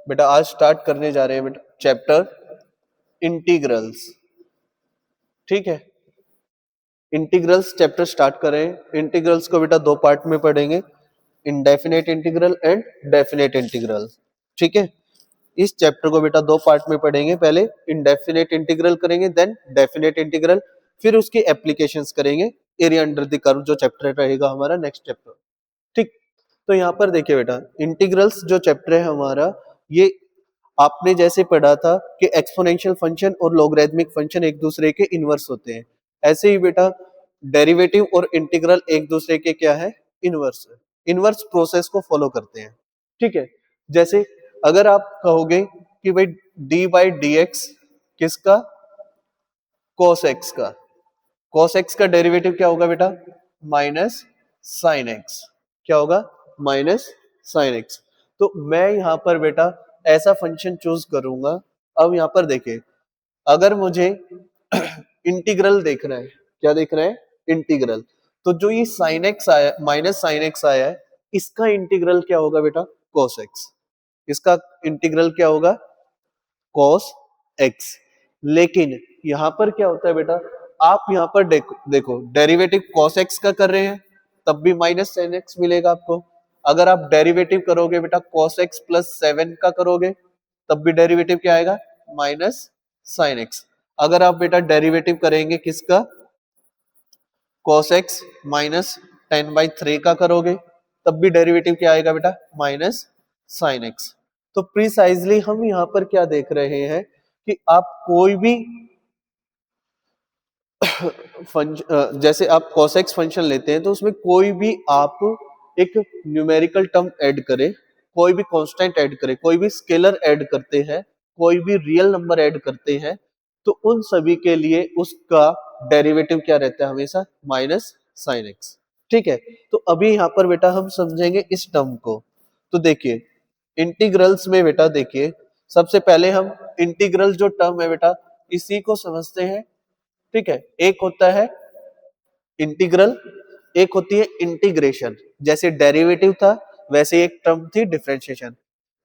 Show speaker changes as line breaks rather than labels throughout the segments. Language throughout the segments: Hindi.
बेटा आज स्टार्ट करने जा रहे हैं बेटा चैप्टर इंटीग्रल्स। ठीक है, इंटीग्रल्स चैप्टर स्टार्ट करें। इंटीग्रल्स को बेटा दो पार्ट में पढ़ेंगे, indefinite integral and definite integral. ठीक है, इस चैप्टर को बेटा दो पार्ट में पढ़ेंगे, पहले इंडेफिनेट इंटीग्रल करेंगे, देन डेफिनेट इंटीग्रल, फिर उसकी एप्लीकेशंस करेंगे एरिया अंडर द कर्व, जो चैप्टर रहेगा हमारा नेक्स्ट चैप्टर। ठीक, तो यहाँ पर देखिए बेटा इंटीग्रल्स जो चैप्टर है हमारा, ये आपने जैसे पढ़ा था कि एक्सपोनेंशियल फंक्शन और लॉगरिथमिक फंक्शन एक दूसरे के इनवर्स होते हैं, ऐसे ही बेटा डेरिवेटिव और इंटीग्रल एक दूसरे के क्या है, इनवर्स है, इनवर्स प्रोसेस को फॉलो करते हैं। ठीक है, जैसे अगर आप कहोगे कि भाई डी बाई डी एक्स किसका, cos x का, cos x का डेरिवेटिव क्या होगा बेटा, माइनस साइन एक्स। क्या होगा, माइनस साइन एक्स। तो मैं यहाँ पर बेटा ऐसा फंक्शन चूज करूंगा। अब यहाँ पर देखिए, अगर मुझे इंटीग्रल देखना है, क्या देखना है, इंटीग्रल, तो जो ये साइन एक्स आया, माइनस साइन एक्स आया है, इसका इंटीग्रल क्या होगा बेटा, cos x। इसका इंटीग्रल क्या होगा, cos x। लेकिन यहां पर क्या होता है बेटा, आप यहां पर देखो डेरिवेटिव cos x का कर रहे हैं तब भी माइनस साइन एक्स मिलेगा आपको। अगर आप डेरिवेटिव करोगे बेटा cos x प्लस 7 का करोगे तब भी डेरिवेटिव क्या आएगा, माइनस साइन एक्स। अगर आप बेटा डेरिवेटिव करेंगे किसका, cos x माइनस 10/3 का करोगे तब भी डेरिवेटिव क्या आएगा बेटा, माइनस साइन एक्स। तो प्रिसाइजली हम यहाँ पर क्या देख रहे हैं कि आप कोई भी जैसे आप cos x फंक्शन लेते हैं तो उसमें कोई भी आप एक न्यूमेरिकल टर्म ऐड करें, कोई भी कांस्टेंट ऐड करें, कोई भी स्केलर ऐड करते हैं, कोई भी रियल नंबर ऐड करते हैं, तो उन सभी के लिए उसका डेरिवेटिव क्या रहता है, हमेशा माइनस साइन एक्स। ठीक है, तो अभी यहाँ पर बेटा हम समझेंगे इस टर्म को। तो देखिए इंटीग्रल्स में बेटा देखिए, सबसे पहले हम इंटीग्रल जो टर्म है बेटा इसी को समझते हैं। ठीक है, एक होता है इंटीग्रल, एक होती है इंटीग्रेशन। जैसे डेरिवेटिव था वैसे एक टर्म थी डिफरेंशिएशन।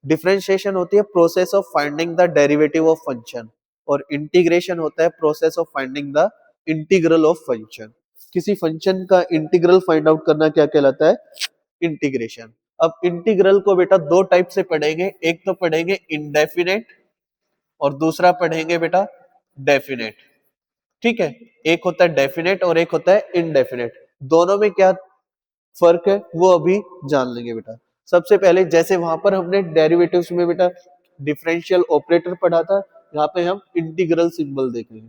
डिफरेंशिएशन होती है process of finding the derivative of function, और इंटीग्रेशन होता है process of finding the integral of function. किसी फंक्शन का इंटीग्रल फाइंड आउट करना क्या कहलाता है, इंटीग्रेशन। अब इंटीग्रल को बेटा दो टाइप से पढ़ेंगे, एक तो पढ़ेंगे इंडेफिनेट और दूसरा पढ़ेंगे बेटा डेफिनेट। ठीक है, एक होता है डेफिनेट और एक होता है इनडेफिनेट। दोनों में क्या फर्क है वो अभी जान लेंगे बेटा। सबसे पहले जैसे वहां पर हमने डेरिवेटिव्स में बेटा डिफरेंशियल ऑपरेटर पढ़ा था, यहाँ पे हम इंटीग्रल सिंबल देखेंगे।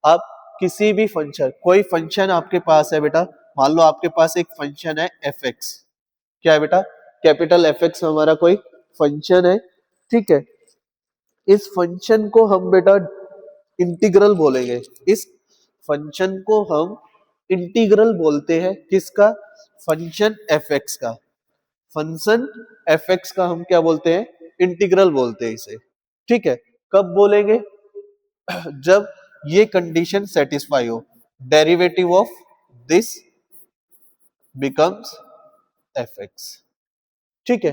आप किसी भी फंक्शन, कोई फंक्शन आपके पास है बेटा, मान लो आपके पास एक फंक्शन है एफ एक्स। क्या है बेटा, कैपिटल एफ एक्स हमारा कोई फंक्शन है। ठीक है, इस फंक्शन को हम बेटा इंटीग्रल बोलेंगे, इस फंक्शन को हम इंटीग्रल बोलते हैं। किसका, फंक्शन एफ एक्स का, फंक्शन एफ एक्स का हम क्या बोलते हैं, इंटीग्रल बोलते हैं इसे। ठीक है, कब बोलेंगे, जब ये कंडीशन सेटिस्फाई हो, derivative of this becomes F x. ठीक है,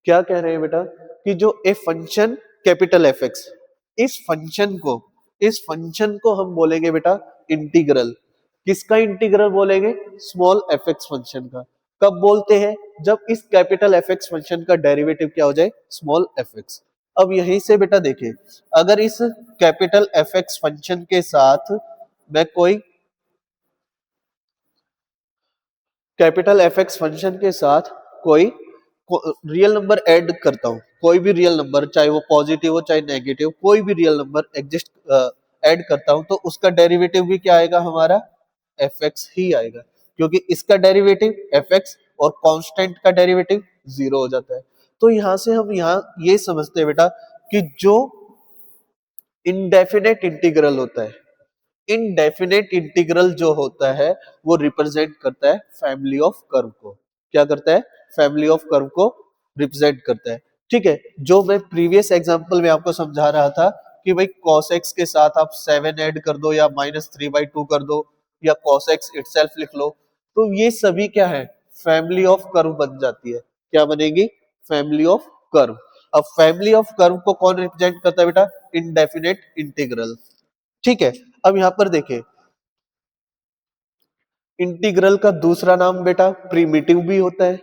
क्या कह रहे हैं बेटा कि जो a function capital F x, इस फंक्शन को हम बोलेंगे बेटा इंटीग्रल। किसका इंटीग्रल बोलेंगे, स्मॉल एफ एक्स फंक्शन का। कब बोलते हैं, जब इस कैपिटल एफ एक्स फंक्शन का डेरिवेटिव क्या हो जाए, स्मॉल एफ एक्स। अब यहीं से बेटा देखिए, अगर इस कैपिटल एफ एक्स फंक्शन के साथ मैं कोई कैपिटल एफ एक्स फंक्शन के साथ कोई रियल नंबर ऐड करता हूं, कोई भी रियल नंबर, चाहे वो पॉजिटिव हो चाहे नेगेटिव, कोई भी रियल नंबर एग्जिस्ट ऐड करता हूं, तो उसका डेरिवेटिव भी क्या आएगा हमारा, एफ एक्स ही आएगा, क्योंकि इसका डेरिवेटिव एफ एक्स और कांस्टेंट का डेरिवेटिव 0 हो जाता है। तो यहां से हम यहाँ ये समझते हैं बेटा कि जो इनडेफिनेट इंटीग्रल होता है, इनडेफिनेट इंटीग्रल जो होता है वो रिप्रेजेंट करता है फैमिली ऑफ कर्व को। क्या करता है, फैमिली ऑफ कर्व को रिप्रेजेंट करता है। ठीक है, जो मैं प्रीवियस एग्जांपल में आपको समझा रहा था कि भाई cos x के साथ आप 7 ऐड कर दो या -3/2 कर दो या cos x इटसेल्फ लिख लो, तो ये सभी क्या है, फैमिली ऑफ कर्व बन जाती है। क्या बनेगी, फैमिली ऑफ कर्व। अब फैमिली ऑफ कर्व को कौन रिप्रेजेंट करता है बेटा? Indefinite integral. ठीक है, अब यहां पर देखिए इंटीग्रल का दूसरा नाम बेटा प्रिमिटिव भी होता है,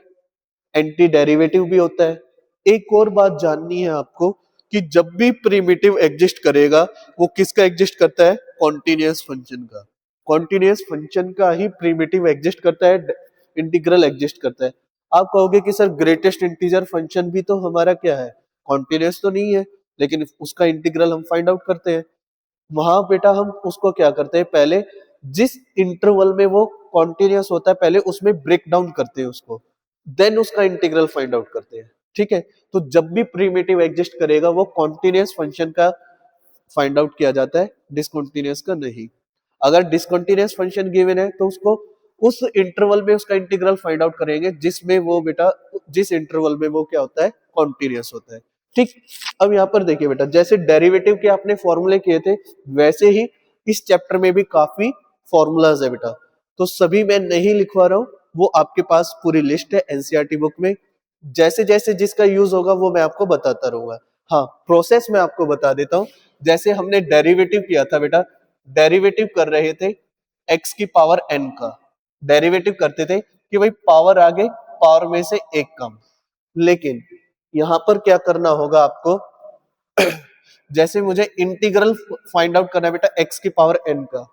एंटी डेरिवेटिव भी होता है। एक और बात जाननी है आपको कि जब भी प्रिमिटिव एग्जिस्ट करेगा वो किसका एग्जिस्ट करता है? कॉन्टिन्यूअस फंक्शन का। कॉन्टिन्यूअस फंक्शन का ही प्रिमिटिव एग्जिस्ट करता है, इंटीग्रल एग्जिस्ट करता है। आप कहोगे कि सर ग्रेटेस्ट इंटीजर फंक्शन भी तो हमारा क्या है? कॉन्टिन्यूअस तो नहीं है, लेकिन उसका इंटीग्रल हम फाइंड आउट करते हैं। वहां बेटा हम उसको क्या करते हैं, पहले जिस इंटरवल में वो कॉन्टिन्यूअस होता है पहले उसमें ब्रेक डाउन करते हैं उसको, देन उसका इंटीग्रल फाइंड आउट करते हैं। ठीक है, तो जब भी प्रिमिटिव एग्जिस्ट करेगा वो कॉन्टिन्यूअस फंक्शन का फाइंड आउट किया जाता है, डिसकंटीन्यूअस का नहीं। अगर डिसकंटीन्यूअस फंक्शन गिवन है तो उसको उस इंटरवल में उसका इंटीग्रल फाइंड आउट करेंगे जिसमें वो बेटा जिस इंटरवल में वो क्या होता है? कॉन्टिन्यूअस होता है। ठीक, अब यहाँ पर देखिए बेटा जैसे डेरिवेटिव के आपने फॉर्मूले किए थे वैसे ही इस चैप्टर में भी काफी फॉर्मूलाज है बेटा, तो सभी मैं नहीं लिखवा रहा हूं, वो आपके पास पूरी लिस्ट है एनसीईआरटी बुक में। जैसे जैसे जिसका यूज होगा वो मैं आपको बताता रहूंगा। हाँ, प्रोसेस मैं आपको बता देता हूं। जैसे हमने डेरिवेटिव किया था बेटा, डेरिवेटिव कर रहे थे x की पावर n का, डेरिवेटिव करते थे कि भाई पावर आगे पावर में से एक कम। लेकिन यहां पर क्या करना होगा आपको जैसे मुझे इंटीग्रल फाइंड आउट करना है बेटा x की पावर n का,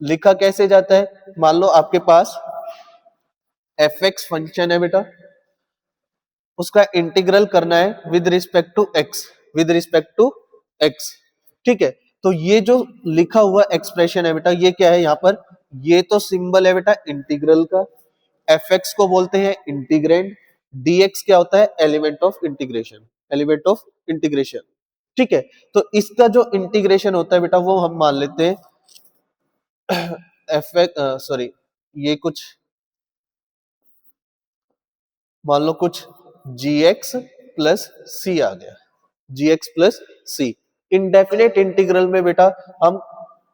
लिखा कैसे जाता है? मान लो आपके पास fx फंक्शन है बेटा, उसका इंटीग्रल करना है with respect to x, with respect to x। ठीक है, तो ये जो लिखा हुआ एक्सप्रेशन है बेटा ये क्या है यहाँ पर? ये तो सिंबल है बेटा इंटीग्रल का, fx को बोलते हैं इंटीग्रेंड, dx क्या होता है? Element of integration, element of integration. ठीक है, तो इसका जो इंटीग्रेशन होता है बेटा वो हम मान लेते हैं एफ सॉरी ये कुछ मान लो कुछ gx प्लस सी आ गया, gx प्लस सी। इनडेफिनेट इंटीग्रल में बेटा हम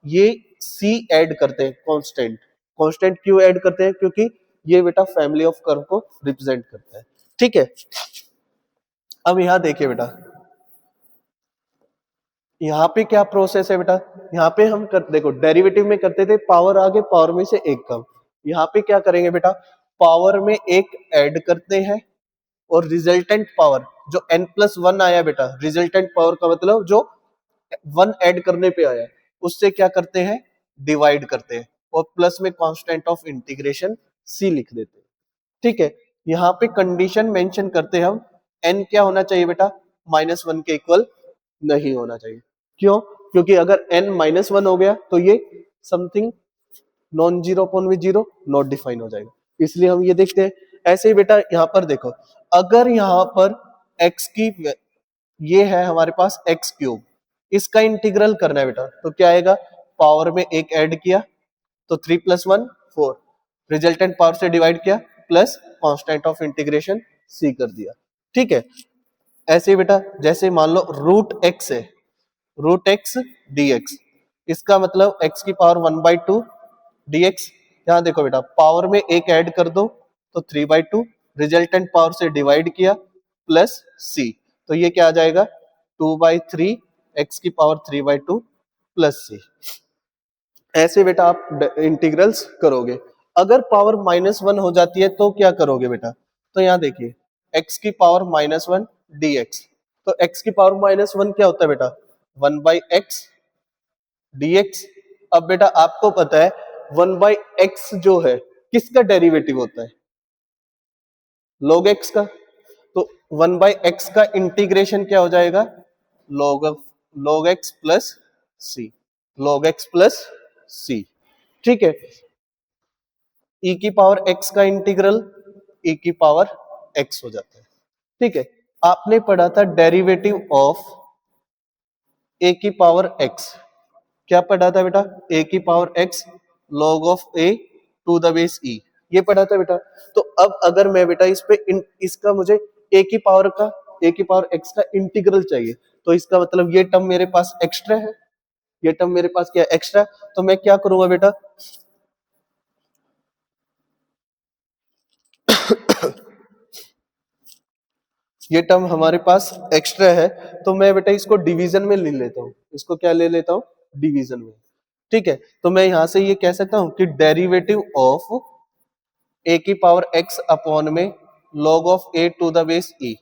ये c ऐड करते हैं, कांस्टेंट। कांस्टेंट क्यों ऐड करते हैं? क्योंकि ये बेटा फैमिली ऑफ कर्व को रिप्रेजेंट करता है। ठीक है, अब यहां देखिए बेटा यहाँ पे क्या प्रोसेस है बेटा, यहाँ पे हम देखो डेरिवेटिव में करते थे पावर आगे पावर में से एक कम, यहाँ पे क्या करेंगे बेटा पावर में एक ऐड करते हैं और रिजल्टेंट पावर जो n+1 आया बेटा, रिजल्टेंट पावर का मतलब जो 1 ऐड करने पे आया उससे क्या करते हैं? डिवाइड करते हैं और प्लस में कांस्टेंट ऑफ इंटीग्रेशन c लिख देते हैं। ठीक है, यहाँ पे कंडीशन मेंशन करते हैं हम n क्या होना चाहिए बेटा? -1 के इक्वल नहीं होना चाहिए। क्यों? क्योंकि अगर n -1 हो गया तो ये समथिंग नॉन जीरो अपॉन में जीरो नॉट डिफाइन हो जाएगा, इसलिए हम ये देखते हैं। ऐसे ही बेटा यहाँ पर देखो अगर यहाँ पर x की ये है हमारे पास x3, इसका इंटीग्रल करना है बेटा तो क्या आएगा? पावर में एक ऐड किया तो 3+1 4, रिजल्टेंट पावर से डिवाइड किया plus constant of integration c कर दिया। ठीक है, ऐसे ही बेटा जैसे मान लो √x है, √x dx, इसका मतलब x की पावर 1/2 dx। यहाँ देखो बेटा पावर में एक ऐड कर दो तो 3/2, रिजल्टेंट पावर से डिवाइड किया प्लस c, तो ये क्या आ जाएगा? 2/3 x की पावर 3/2 प्लस c। ऐसे बेटा आप इंटीग्रल्स करोगे। अगर पावर -1 हो जाती है तो क्या करोगे बेटा? तो यहाँ देखिए x की पावर -1 dx, तो x की पावर -1 क्या होता है बेटा? 1/x dx। अब बेटा आपको पता है 1/x जो है किसका डेरिवेटिव होता है? log x का। तो 1/x का इंटीग्रेशन क्या हो जाएगा? log x plus c, log x plus c. ठीक है, e की पावर x का इंटीग्रल e की पावर x हो जाता है। ठीक है, आपने पढ़ा था डेरिवेटिव ऑफ a की पावर x, क्या पढ़ा था बेटा? a की power x log of a to the base e, ये पढ़ा था बेटा। तो अब अगर मैं बेटा इस पे इसका मुझे a की पावर x का इंटीग्रल चाहिए तो इसका मतलब ये टर्म मेरे पास एक्स्ट्रा है, ये टर्म मेरे पास क्या एक्स्ट्रा, तो मैं क्या करूंगा बेटा ये टर्म हमारे पास एक्स्ट्रा है, तो मैं बेटा इसको डिवीजन में ले लेता हूँ, इसको क्या ले लेता हूँ, डिवीजन में। ठीक है, तो मैं यहां से ये कह सकता हूं कि डेरिवेटिव ऑफ ए की पावर एक्स अपॉन में log of a to the base e,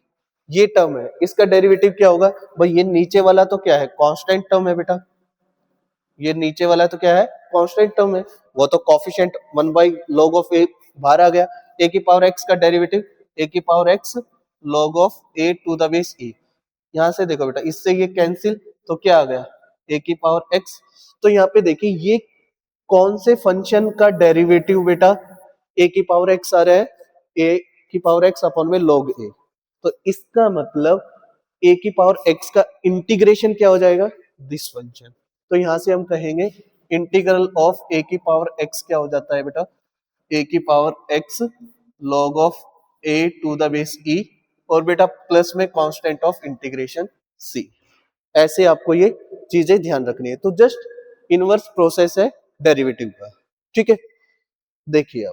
ये टर्म है, इसका डेरिवेटिव क्या होगा भाई, ये नीचे वाला तो क्या है, कांस्टेंट टर्म है बेटा, ये नीचे वाला तो क्या है, कांस्टेंट टर्म है, वो तो coefficient 1 by log of a बाहर आ गया, ए की पावर एक्स का डेरिवेटिव ए की power x log of a to the base e, यहां से देखो बेटा इससे ये कैंसिल, तो क्या आ गया, ए की पावर एक्स। तो यहाँ पे देखिए ये कौन से फंक्शन का डेरिवेटिव बेटा, ए की पावर एक्स आ रहा है, ए की पावर एक्स अपॉन में log ए, तो इसका मतलब ए की पावर एक्स का इंटीग्रेशन क्या हो जाएगा, दिस फंक्शन। तो यहां से हम कहेंगे इंटीग्रल ऑफ ए की पावर एक्स क्या हो जाता है बेटा, ए की power x log of a to the base e, और बेटा प्लस में कांस्टेंट ऑफ इंटीग्रेशन सी। ऐसे आपको ये चीजें ध्यान रखनी है, तो जस्ट इनवर्स प्रोसेस है डेरिवेटिव का। ठीक है, देखिए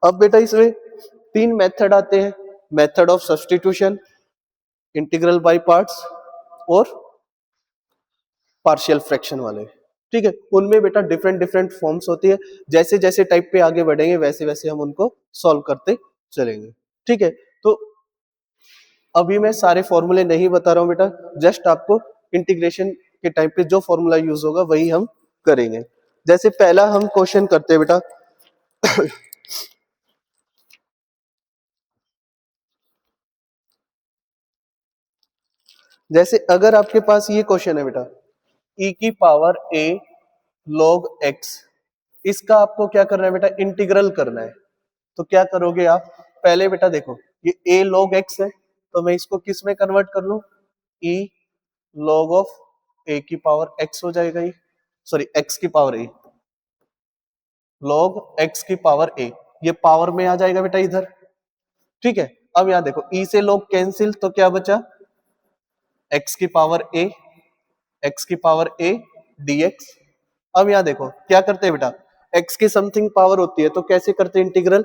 अब बेटा इसमें तीन मेथड आते हैं, method of substitution, integral by parts और पार्शियल फ्रैक्शन वाले। ठीक है, उनमें बेटा डिफरेंट डिफरेंट फॉर्म्स होती है, जैसे जैसे टाइप पे आगे बढ़ेंगे वैसे वैसे हम उनको सॉल्व करते चलेंगे। ठीक है, तो अभी मैं सारे फॉर्मूले नहीं बता रहा हूं बेटा, जस्ट आपको इंटीग्रेशन के टाइम पे जो फॉर्मूला यूज होगा वही हम करेंगे। जैसे पहला हम क्वेश्चन करते हैं बेटा जैसे अगर आपके पास ये क्वेश्चन है बेटा, e की पावर a log x, इसका आपको क्या करना है बेटा, इंटीग्रल करना है। तो क्या करोगे आप, पहले बेटा देखो ये a log x है, तो मैं इसको किस में कन्वर्ट कर लूं, e log ऑफ a की पावर x हो जाएगा, ये सॉरी x की पावर a, log x की पावर a, ये पावर में आ जाएगा बेटा इधर। ठीक है, अब यहां देखो e से log कैंसिल, तो क्या बचा, x की पावर a, x की पावर a dx। अब यहां देखो क्या करते हैं बेटा, x की समथिंग पावर होती है तो कैसे करते हैं इंटीग्रल,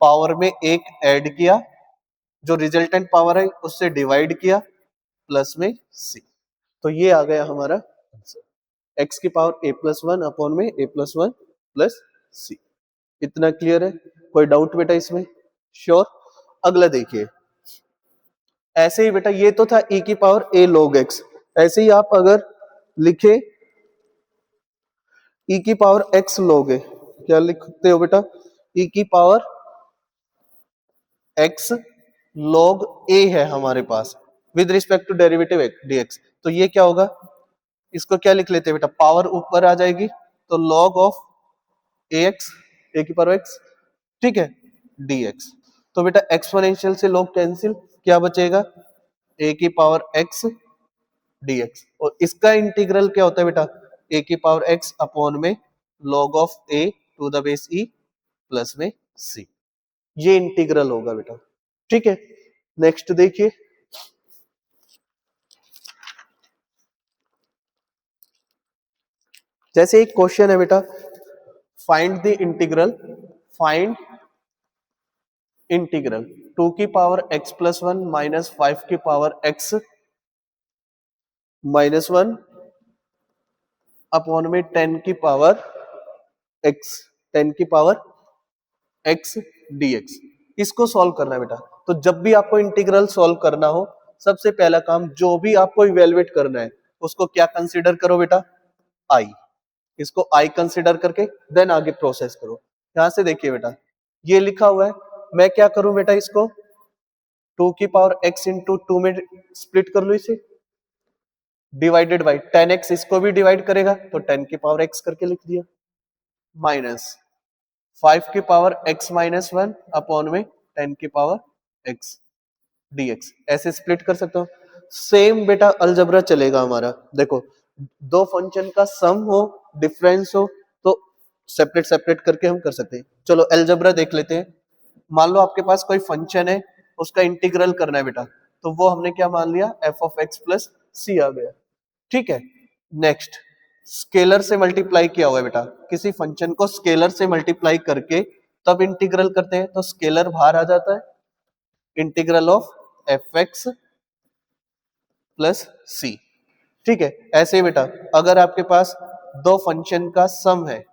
पावर में एक ऐड किया, जो रिजल्टेंट पावर है उससे डिवाइड किया, प्लस में c, तो ये आ गया हमारा आंसर, x की power a plus one upon में a प्लस वन प्लस सी। इतना क्लियर है, कोई डाउट बेटा इसमें, श्योर। अगला देखिए, ऐसे ही बेटा ये तो था e की पावर a log x, ऐसे ही आप अगर लिखे e की पावर x log a, क्या लिखते हो बेटा, e की पावर x log a है हमारे पास with respect to derivative dx, तो ये क्या होगा, इसको क्या लिख लेते हैं बेटा, पावर ऊपर आ जाएगी तो log ऑफ ax, a की पावर x, ठीक है, dx। तो बेटा एक्सपोनेंशियल से log कैंसिल, क्या बचेगा, a की पावर x dx, और इसका इंटीग्रल क्या होता है बेटा, a की पावर x अपॉन में log of a to the base e plus में c, ये इंटीग्रल होगा बेटा। ठीक है, नेक्स्ट देखिए, जैसे एक क्वेश्चन है बेटा, find the integral, find integral 2 की power x plus one minus 5 की power x minus one upon में 10 की पावर x, 10 की पावर x dx, इसको सॉल्व करना है बेटा। तो जब भी आपको इंटीग्रल सॉल्व करना हो, सबसे पहला काम जो भी आपको इवेलुएट करना है उसको क्या कंसीडर करो बेटा, आई, इसको आई कंसीडर करके देन आगे प्रोसेस करो। यहां से देखिए बेटा ये लिखा हुआ है, मैं क्या करूं बेटा, इसको 2 की पावर x इंटू टू में स्प्लिट कर लो, इसे डिवाइडेड बाई 10x, इसको भी डिवाइड करेगा तो 10 की पावर x करके लिख दिया, माइनस 5 की power x minus one upon में 10 की पावर x dx, ऐसे स्प्लिट कर सकते हो। सेम बेटा अलजबरा चलेगा हमारा, देखो दो फंक्शन का सम हो डिफरेंस हो तो सेपरेट सेपरेट करके हम कर सकते हैं। चलो अलजबरा देख लेते हैं, मान लो आपके पास कोई फंक्शन है, उसका इंटीग्रल करना है बेटा, तो वो हमने क्या मान लिया, एफ ऑफ एक्स प्लस सी आ गया। ठीक है, नेक्स्ट स्केलर से मल्टीप्लाई किया हुआ है बेटा, किसी फंक्शन को स्केलर से मल्टीप्लाई करके तब इंटीग्रल करते हैं, तो स्केलर बाहर आ जाता है, integral of f x plus c. ठीक है, ऐसे ही बेटा अगर आपके पास दो फंक्शन का सम है,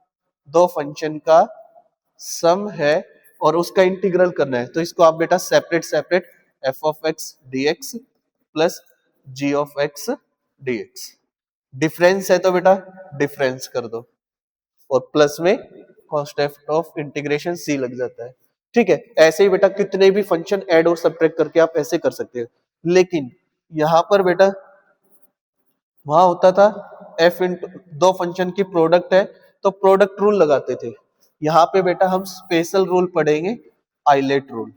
दो फंक्शन का सम है और उसका इंटीग्रल करना है, तो इसको आप बेटा separate separate f of x d x plus g of x d x, difference है तो बेटा डिफरेंस कर दो और प्लस में कॉन्स्टेंट ऑफ इंटीग्रेशन सी लग जाता है। ठीक है, ऐसे ही बेटा कितने भी फंक्शन ऐड और सब्ट्रैक्ट करके आप ऐसे कर सकते हो, लेकिन यहां पर बेटा वहां होता था एफ इंटू दो फंक्शन की प्रोडक्ट है तो प्रोडक्ट रूल लगाते थे। यहाँ पे बेटा हम स्पेशल रूल पढ़ेंगे, आइलेट रूल।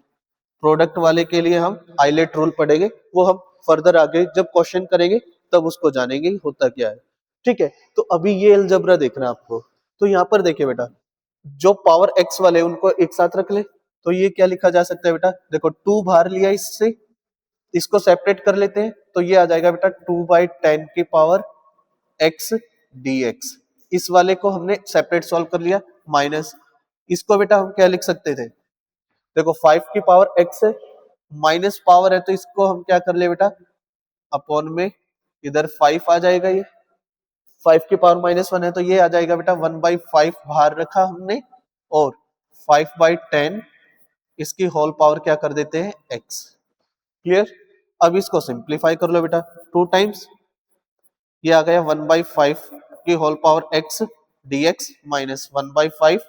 प्रोडक्ट वाले के लिए हम आइलेट रूल पढ़ेंगे, वो हम फर्दर आगे जब क्वेश्चन करेंगे तब उसको जानेंगे होता क्या है। ठीक है, तो अभी ये अलजबरा देखना है आपको। तो यहाँ पर देखिए बेटा, जो पावर एक्स वाले उनको एक साथ रख ले, तो ये क्या लिखा जा सकता है बेटा, देखो टू बाहर लिया इससे, इसको सेपरेट कर लेते हैं तो ये आ जाएगा बेटा 2/10 की पावर x dx। इस वाले को हमने सेपरेट सॉल्व कर लिया, माइनस इसको बेटा हम क्या लिख सकते थे, देखो 5 की पावर x है, माइनस पावर है तो इसको हम क्या कर ले बेटा अपॉन में, इधर 5 आ जाएगा, ये 5 की पावर -1 है तो ये आ जाएगा बेटा 1/5 बाहर रखा हमने और 5/10 इसकी होल पावर क्या कर देते हैं x। क्लियर, अब इसको सिंप्लीफाई कर लो बेटा, 2 टाइम्स ये आ गया 1/5 की whole power x dx minus 1/5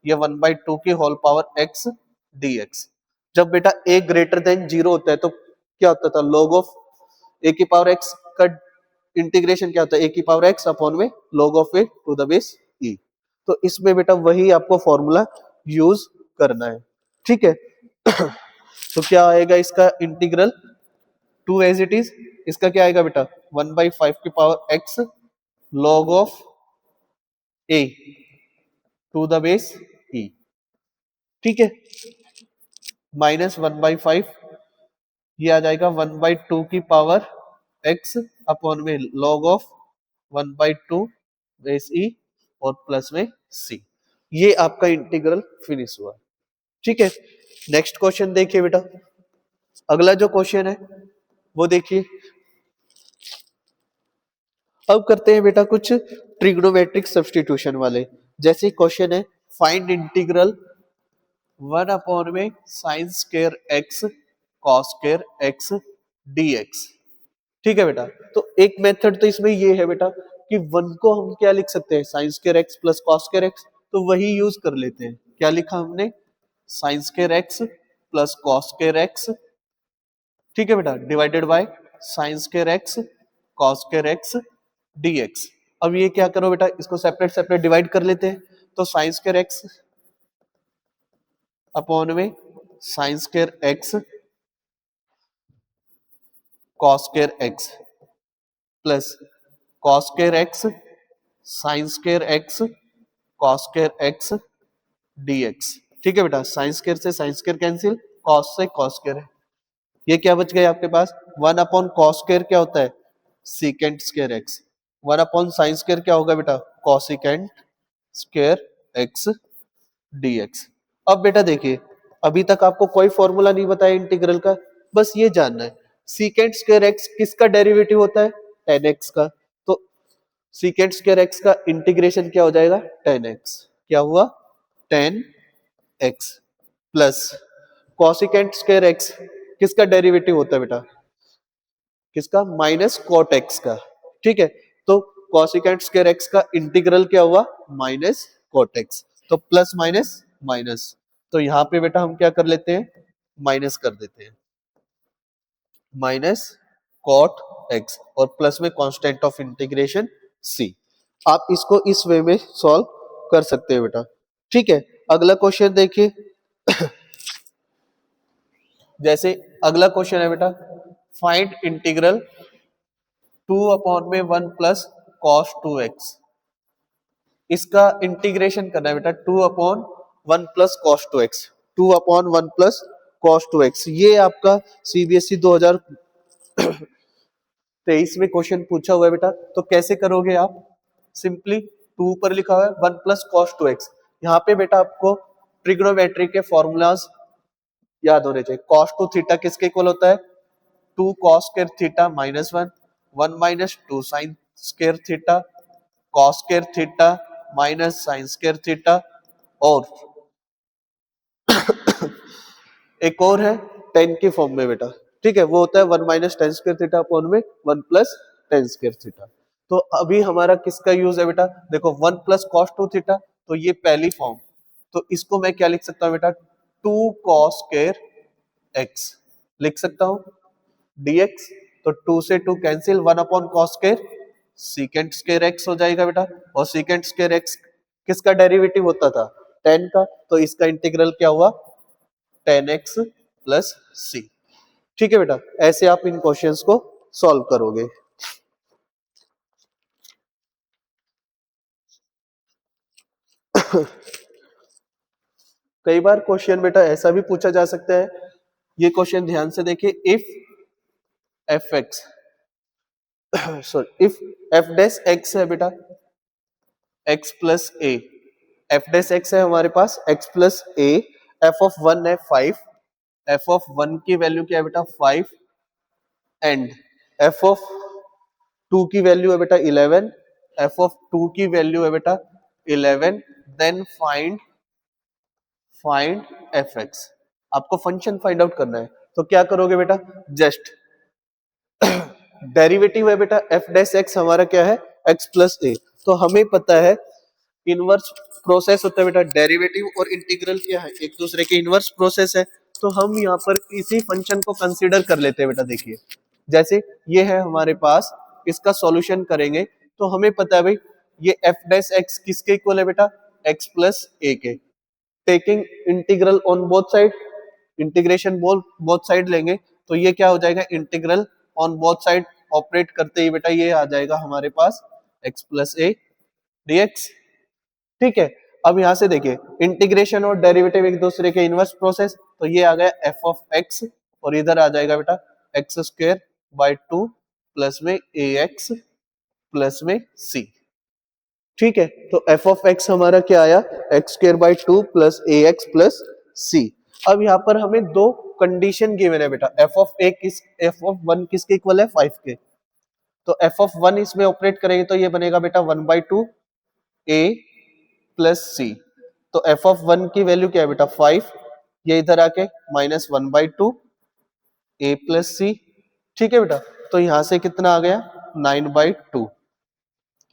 ये 1/2 की होल पावर x dx। जब बेटा a ग्रेटर देन 0 होता है तो क्या होता था, log ऑफ a की पावर x का इंटीग्रेशन क्या होता है, a की पावर x अपॉन में log of a to the base e। तो इसमें बेटा वही आपको फॉर्मूला यूज करना है। ठीक है तो क्या आएगा इसका integral, to as it is, इसका क्या आएगा बेटा 1/5 की power x log of a to the base e। ठीक है, माइनस 1/5 ये आ जाएगा 1/2 की पावर x अपॉन में log ऑफ 1/2 बेस e और प्लस में c। ये आपका इंटीग्रल फिनिश हुआ। ठीक है, नेक्स्ट क्वेश्चन देखिए बेटा, अगला जो क्वेश्चन है वो देखिए, अब करते हैं बेटा कुछ ट्रिग्नोमेट्रिक सब्स्टिट्यूशन वाले। जैसे क्वेश्चन है फाइंड इंटीग्रल 1 अपॉन में sine square x cos square x dx। ठीक है बेटा, तो एक मेथड तो इसमें ये है बेटा कि 1 को हम क्या लिख सकते हैं, sine square x plus cos square x, तो वही यूज कर लेते हैं। क्या लिखा हमने, sine square x plus cos square x, ठीक है बेटा, divided by sine square x cos square x dx। अब ये क्या करो बेटा, इसको सेपरेट सेपरेट डिवाइड कर लेते हैं, तो साइन स्क्वायर x अपॉन में sine square x cos square x plus cos square x sine square x cos square x dx। ठीक है बेटा, साइन स्क्वायर से साइन स्क्वायर कैंसिल, कॉस से कॉस स्क्वायर है, ये क्या बच गया आपके पास 1 अपॉन कॉस स्क्वायर क्या होता है secant square x, 1 upon sine square क्या होगा बेटा कॉसिकेंट स्क्वायर x dx। अब बेटा देखिए, अभी तक आपको कोई फॉर्मूला नहीं बताया इंटीग्रल का, बस ये जानना है सीकेंट स्क्वायर x किसका डेरिवेटिव होता है, tan x का। तो सीकेंट स्क्वायर x का इंटीग्रेशन क्या हो जाएगा tan x, क्या हुआ tan x plus cosecant square x किसका डेरिवेटिव होता है बेटा, किसका माइनस कॉट x का। ठीक है, तो कॉसिकेंट स्क्वायर x का इंटीग्रल क्या हुआ माइनस कॉट x, तो प्लस माइनस माइनस, तो यहां पे बेटा हम क्या कर लेते हैं माइनस कर देते हैं, माइनस कॉट x और प्लस में कांस्टेंट ऑफ इंटीग्रेशन c। आप इसको इस वे में सॉल्व कर सकते हैं बेटा। ठीक है, अगला क्वेश्चन देखिए जैसे अगला क्वेश्चन है बेटा फाइंड इंटीग्रल 2 अपॉन में 1 प्लस कॉस 2x। इसका इंटीग्रेशन करना है बेटा 2 upon 1 plus cos 2x, 2 upon 1 plus cos 2x। ये आपका सीबीएसई 2023 में क्वेश्चन पूछा हुआ है बेटा, तो कैसे करोगे आप, सिंपली 2 पर लिखा हुआ है 1 प्लस कॉस 2x, यहाँ पे बेटा आपको ट्रिग्नोमेट्री के फॉर्मूलाज याद होने चाहिए। cos 2 थीटा किसके इक्वल होता है to cos square theta minus one, one minus two sine square theta, cos square theta minus sine square theta, और एक और है टेन के फॉर्म में बेटा, ठीक है, वो होता है one minus tan square theta upon में one plus tan square theta. तो अभी हमारा किसका यूज है बेटा, देखो one plus cos two theta, तो ये पहली फॉर्म, तो इसको मैं क्या लिख सकता हूँ बेटा, टू कॉस स्क्वायर एक्स लिख सकता हूँ dx, तो टू से to cancel, one upon cos square secant square x हो जाएगा बेटा, और सीकेंट स्क्वायर एक्स किसका डेरिवेटिव होता था, टेन का, तो इसका इंटीग्रल क्या हुआ, टेन एक्स प्लस सी। ठीक है बेटा, ऐसे आप इन क्वेश्चंस को सॉल्व करोगे। कई बार क्वेश्चन बेटा ऐसा भी पूछा जा सकता है, ये क्वेश्चन ध्यान से देखिए, if f x sorry if f dash x है बेटा, x plus a, f dash x है हमारे पास x plus a, f of one है फाइव, एफ ऑफ वन की वैल्यू क्या है बेटा five, and f of two की वैल्यू है बेटा 11, एफ ऑफ टू की वैल्यू है बेटा 11, देन फाइंड एफ एक्स। आपको फंक्शन फाइंड आउट करना है, तो क्या करोगे बेटा, जस्ट डेरिवेटिव है बेटा एफ डैश एक्स हमारा क्या है एक्स प्लस ए, तो हमें पता है इनवर्स प्रोसेस होता है बेटा, डेरिवेटिव और इंटीग्रल क्या है एक दूसरे के इनवर्स प्रोसेस है, तो हम यहाँ पर इसी फंक्शन को कंसीडर कर लेते हैं बेटा। देखिए जैसे ये है हमारे पास, इसका सॉल्यूशन करेंगे तो हमें पता है भाई ये एफ डैश एक्स किसके इक्वल है बेटा, एक्स प्लस ए के, taking integral on both side, integration both side लेंगे तो ये क्या हो जाएगा, integral on both side operate करते ही बेटा ये आ जाएगा हमारे पास एक्स प्लस ए डीएक्स। ठीक है, अब यहां से देखिए इंटीग्रेशन और डेरिवेटिव एक दूसरे के इनवर्स प्रोसेस, तो ये आ गया एफ ऑफ एक्स, और इधर आ जाएगा बेटा x square by two plus में ए एक्स प्लस में सी। ठीक है, तो एफ ऑफ एक्स हमारा क्या आया, x square by two plus a x plus c. अब यहाँ पर हमें दो कंडीशन गिवन है बेटा, एफ ऑफ ए किस, एफ ऑफ वन किसके इक्वल है फाइव के, तो एफ ऑफ वन इसमें ऑपरेट करेंगे तो ये बनेगा बेटा one by two a plus c, तो एफ ऑफ वन की वैल्यू क्या है बेटा फाइव, ये इधर आके minus one by two a plus c. ठीक है बेटा, तो यहां से कितना आ गया nine by two,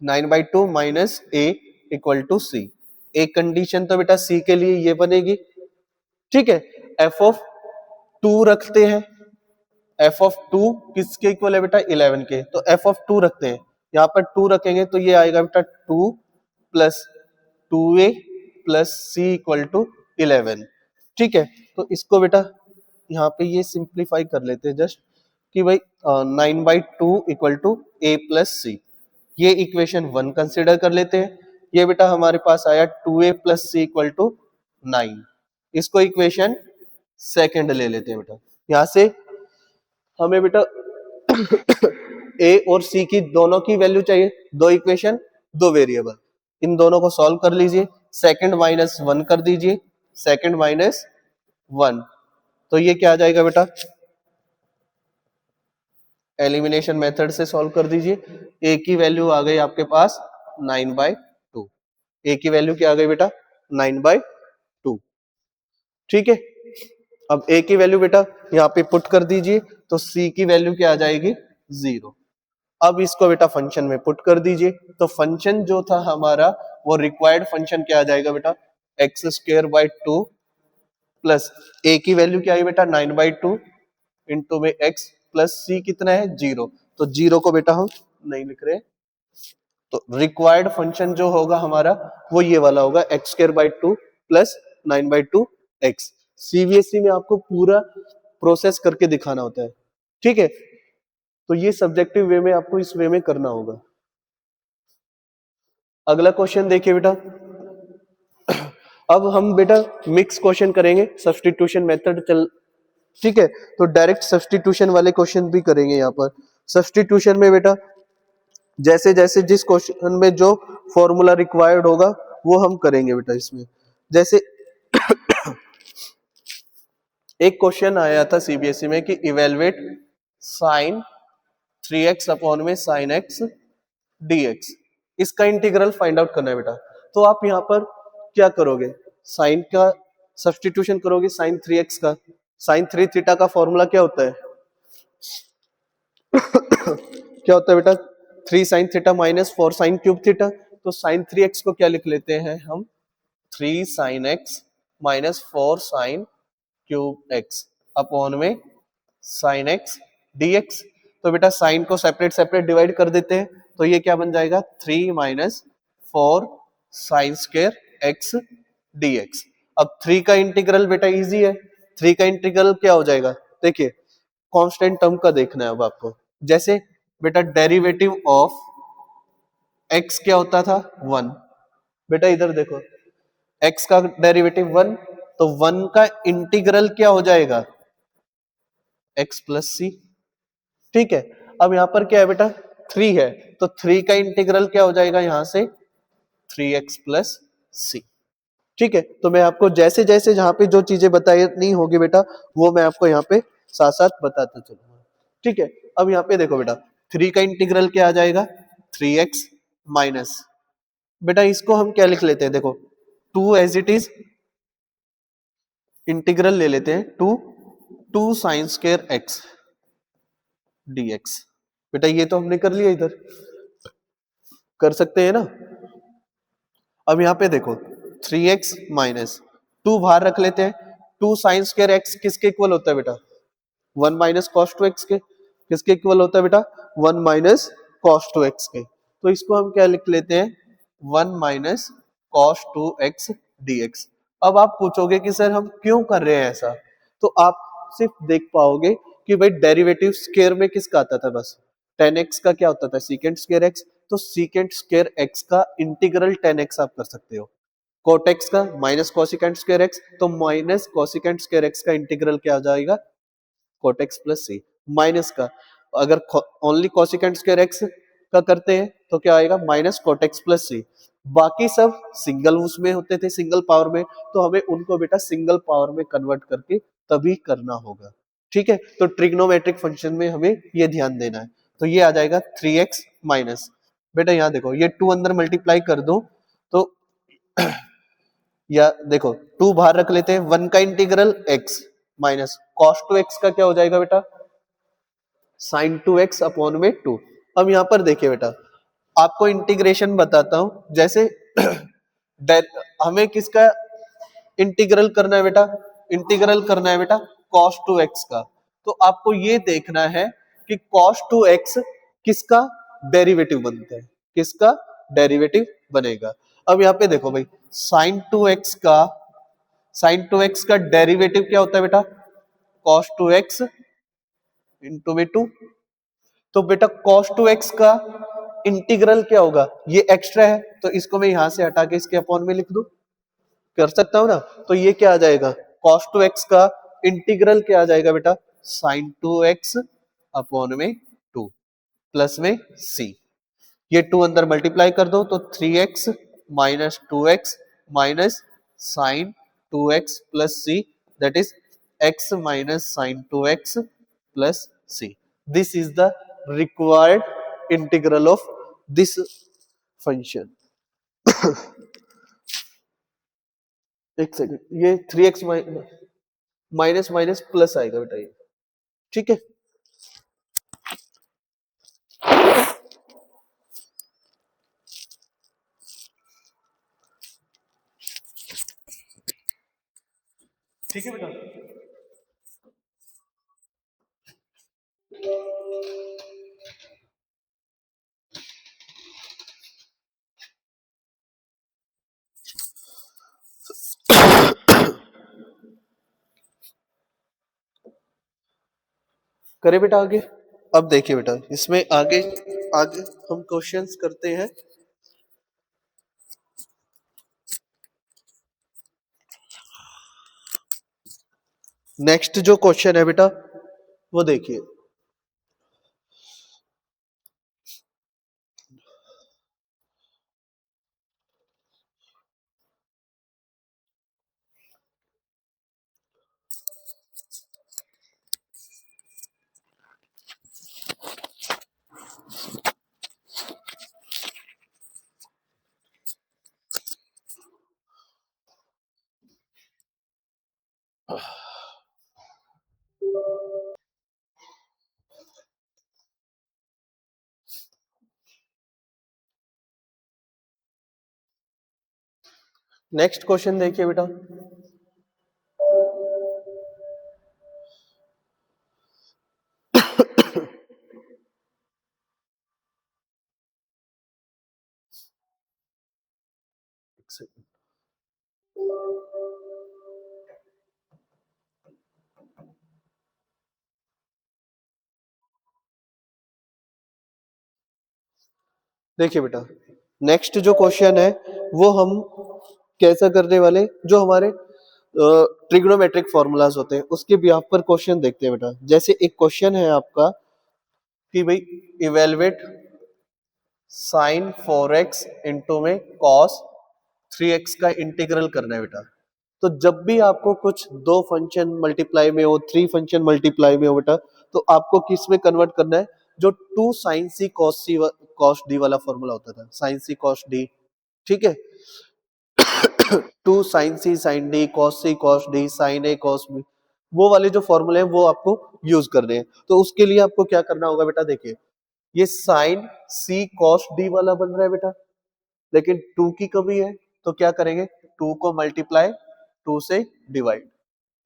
nine by two minus a equal to c, एक कंडीशन तो बेटा सी के लिए ये बनेगी। ठीक है, एफ ऑफ टू रखते हैं, एफ ऑफ टू किसके इक्वल है बेटा 11 के, तो एफ ऑफ टू रखते हैं, यहाँ पर टू रखेंगे तो ये आएगा बेटा two plus two a plus c equal to 11। ठीक है, तो इसको बेटा यहाँ पे ये सिंप्लीफाई कर लेते हैं जस्ट कि भाई nine by two equal to a plus c, ये इक्वेशन वन कंसिडर कर लेते हैं, ये बेटा हमारे पास आया two a plus c equal to nine, इसको इक्वेशन सेकंड ले लेते हैं बेटा। यहां से हमें बेटा ए और सी की दोनों की वैल्यू चाहिए, दो इक्वेशन दो वेरिएबल, इन दोनों को सॉल्व कर लीजिए, सेकंड माइनस वन कर दीजिए, सेकंड माइनस वन, तो ये क्या आ जाएगा बेटा, एलिमिनेशन मेथड से सॉल्व कर दीजिए, ए की वैल्यू आ गई आपके पास नाइन बाई टू, ए की वैल्यू क्या आ गई बेटा नाइन बाई टू। ठीक है, अब ए की वैल्यू बेटा यहाँ पे पुट कर दीजिए, तो सी की वैल्यू क्या आ जाएगी जीरो। अब इसको बेटा फंक्शन में पुट कर दीजिए, तो फंक्शन जो था हमारा वो रिक्वायर्ड फंक्शन क्या आ जाएगा बेटा x square by two plus a की वैल्यू क्या आई बेटा नाइन बाई टू इंटू में एक्स प्लस सी कितना है जीरो, तो जीरो को बेटा हम नहीं लिख रहे, तो रिक्वायर्ड फंक्शन जो होगा हमारा वो ये वाला होगा x square by two plus nine by to x. CBSE में आपको पूरा प्रोसेस करके दिखाना होता है। ठीक है, तो ये सब्जेक्टिव वे में आपको इस वे में करना होगा। अगला क्वेश्चन देखिए बेटा, अब हम बेटा मिक्स क्वेश्चन करेंगे, सब्स्टिट्यूशन मेथड चल, ठीक है, तो डायरेक्ट सब्स्टिट्यूशन वाले क्वेश्चन भी करेंगे। यहाँ पर सब्स्टिट्यूशन में बेटा जैसे जैसे जिस क्वेश्चन में जो फॉर्मूला रिक्वायर्ड होगा वो हम करेंगे बेटा। इसमें जैसे एक क्वेश्चन आया था सीबीएसई में कि इवेलुएट साइन 3x अपॉन में साइन x dx, इसका इंटीग्रल फाइंड आउट करना है बेटा। तो आप यहाँ पर क्या करोगे, साइन का सब्सटीट्यूशन करोगे, साइन 3x का, साइन 3 थीटा का फॉर्मूला क्या होता है क्या होता है बेटा, 3 sine theta minus 4 sine cube theta. तो साइन 3x को क्या लिख लेते हैं हम, 3 sine x minus 4 sine cube x upon में साइन x dx। तो बेटा साइन को सेपरेट सेपरेट डिवाइड कर देते हैं, तो ये क्या बन जाएगा, 3 minus 4 sine square x dx। अब 3 का इंटीग्रल बेटा इजी है, 3 का इंटीग्रल क्या हो जाएगा, देखिए कांस्टेंट टर्म का देखना है अब आपको। जैसे बेटा डेरिवेटिव ऑफ x क्या होता था 1, बेटा इधर देखो x का डेरिवेटिव 1, तो 1 का इंटीग्रल क्या हो जाएगा x प्लस सी। ठीक है, अब यहां पर क्या है बेटा 3 है, तो 3 का इंटीग्रल क्या हो जाएगा यहां से 3x प्लस सी। ठीक है, तो मैं आपको जैसे जैसे जहां पे जो चीजें बताई नहीं होगी बेटा, वो मैं आपको यहाँ पे साथ साथ बताता चलूंगा। ठीक है, अब यहाँ पे देखो बेटा 3 का इंटीग्रल क्या आ जाएगा 3x माइनस, बेटा इसको हम क्या लिख लेते हैं, देखो 2 एज इट इज, इंटीग्रल ले लेते हैं 2 साइन स्क्वायर x dx। बेटा ये तो हमने कर लिया, इधर कर सकते हैं ना। अब यहाँ पे देखो 3x माइनस 2 बाहर रख लेते हैं, 2 साइन स्क्वायर एक्स किसके इक्वल होता है बेटा 1 माइनस कॉस टू एक्स के, किसके इक्वल होता है बेटा 1 माइनस कॉस टू एक्स के। तो इसको हम क्या लिख लेते हैं 1 minus cos two x dx। अब आप पूछोगे कि सर हम क्यों कर रहे हैं ऐसा, तो आप सिर्फ देख पाओगे कि भाई डेरिवेटिव स्क्वायर में किसका आता था, बस 10x का क्या होता था सीकेंट स्क्वायर x, तो सीकेंट स्क्वायर x का इंटीग्रल 10x आप कर सकते हो। कोट x का माइनस कोसिकेंट स्क्वायर x, तो माइनस कोसिकेंट स्क्वायर x का इंटीग्रल क्या आ जाएगा कोट x प्लस सी। माइनस का अगर ओनली कोसिकेंट स्क्वायर x का करते हैं तो क्या आएगा माइनस कोट x प्लस सी। बाकी सब सिंगल उसमें होते थे सिंगल पावर में, तो हमें उनको बेटा सिंगल पावर में कन्वर्ट करके तभी करना होगा। ठीक है, तो ट्रिग्नोमेट्रिक फंक्शन में हमें ये ध्यान देना है। तो ये आ जाएगा 3x माइनस, बेटा यहाँ देखो ये 2 अंदर मल्टीप्लाई कर दो तो या देखो 2 बाहर रख लेते हैं, 1 का integral x minus cos 2x का क्या हो जाएगा बेटा sin 2x अपॉन में 2। अब यहां पर देखिए बेटा आपको इंटीग्रेशन बताता हूं, जैसे हमें किसका इंटीग्रल करना है बेटा, इंटीग्रल करना है बेटा cos 2x का। तो आपको ये देखना है कि cos 2x किसका डेरिवेटिव बनता है, किसका डेरिवेटिव बनेगा। अब यहाँ पे देखो भाई sin 2x का, sin 2x का डेरिवेटिव क्या होता है बेटा cos 2x इंटू में 2। तो बेटा cos 2x का इंटीग्रल क्या होगा, ये एक्स्ट्रा है तो इसको मैं यहां से हटा के इसके अपॉन में लिख दूं, कर सकता हूं ना। तो ये क्या आ जाएगा cos 2x का इंटीग्रल क्या आ जाएगा बेटा sin 2x अपॉन में 2 प्लस में c। ये 2 अंदर मल्टीप्लाई कर दो तो 3x minus 2x minus sine 2x plus c, that is x minus sine 2x plus c. This is the required integral of this function. एक सेकंड, ये 3x माइनस माइनस प्लस आएगा बेटा ये, ठीक है। ठीक है बेटा, करे बेटा आगे। अब देखिए बेटा इसमें आगे आगे हम क्वेश्चंस करते हैं। नेक्स्ट जो क्वेश्चन है बेटा वो देखिए, नेक्स्ट क्वेश्चन देखिए बेटा। देखिए बेटा, नेक्स्ट जो क्वेश्चन है वो हम कैसा करने वाले, जो हमारे ट्रिग्नोमेट्रिक फॉर्मूलाज होते हैं उसके बिहाफ पर क्वेश्चन देखते हैं बेटा। जैसे एक क्वेश्चन है आपका कि भाई इवेलुएट साइन 4x इंटू में कॉस 3x का इंटीग्रल करना है बेटा। तो जब भी आपको कुछ दो फंक्शन मल्टीप्लाई में हो, थ्री फंक्शन मल्टीप्लाई में हो बेटा, तो आपको किस में कन्वर्ट करना है, जो two sign c cos d वाला फॉर्मूला होता था, साइन सी कॉस डी, ठीक है। Two sign c sine d cos c cos d sine a cos b, वो वाले जो फॉर्मूले हैं वो आपको यूज करने हैं। तो उसके लिए आपको क्या करना होगा बेटा, देखिए ये साइन सी कॉस डी वाला बन रहा है बेटा, लेकिन टू की कमी है, तो क्या करेंगे, टू को मल्टीप्लाई टू से डिवाइड,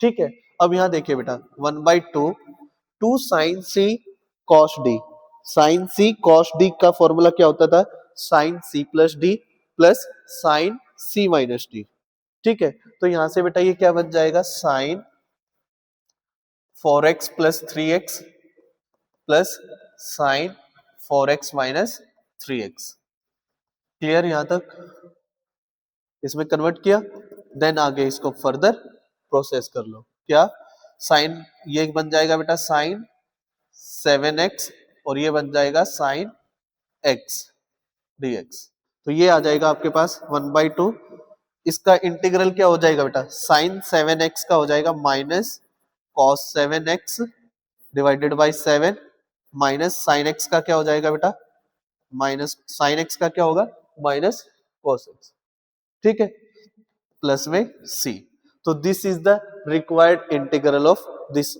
ठीक है। अब यहां देखिए बेटा, one by two, two sign c cos d, sin c cos d का फॉर्मूला क्या होता था, sign c plus d plus sin c minus d, ठीक है। तो यहां से बेटा ये क्या बन जाएगा, sine 4x plus 3x plus sine 4x minus 3x। Clear यहां तक, इसमें कन्वर्ट किया, देन आगे इसको फर्दर प्रोसेस कर लो। क्या, साइन ये बन जाएगा बेटा साइन 7x और ये बन जाएगा साइन x dx। तो ये आ जाएगा आपके पास 1/2। इसका इंटीग्रल क्या हो जाएगा बेटा, साइन 7x का हो जाएगा minus cos 7x divided by 7 minus sine x का क्या हो जाएगा बेटा, माइनस साइन x का क्या होगा, माइनस कॉस x, ठीक है, प्लस में c। तो this is the required integral of this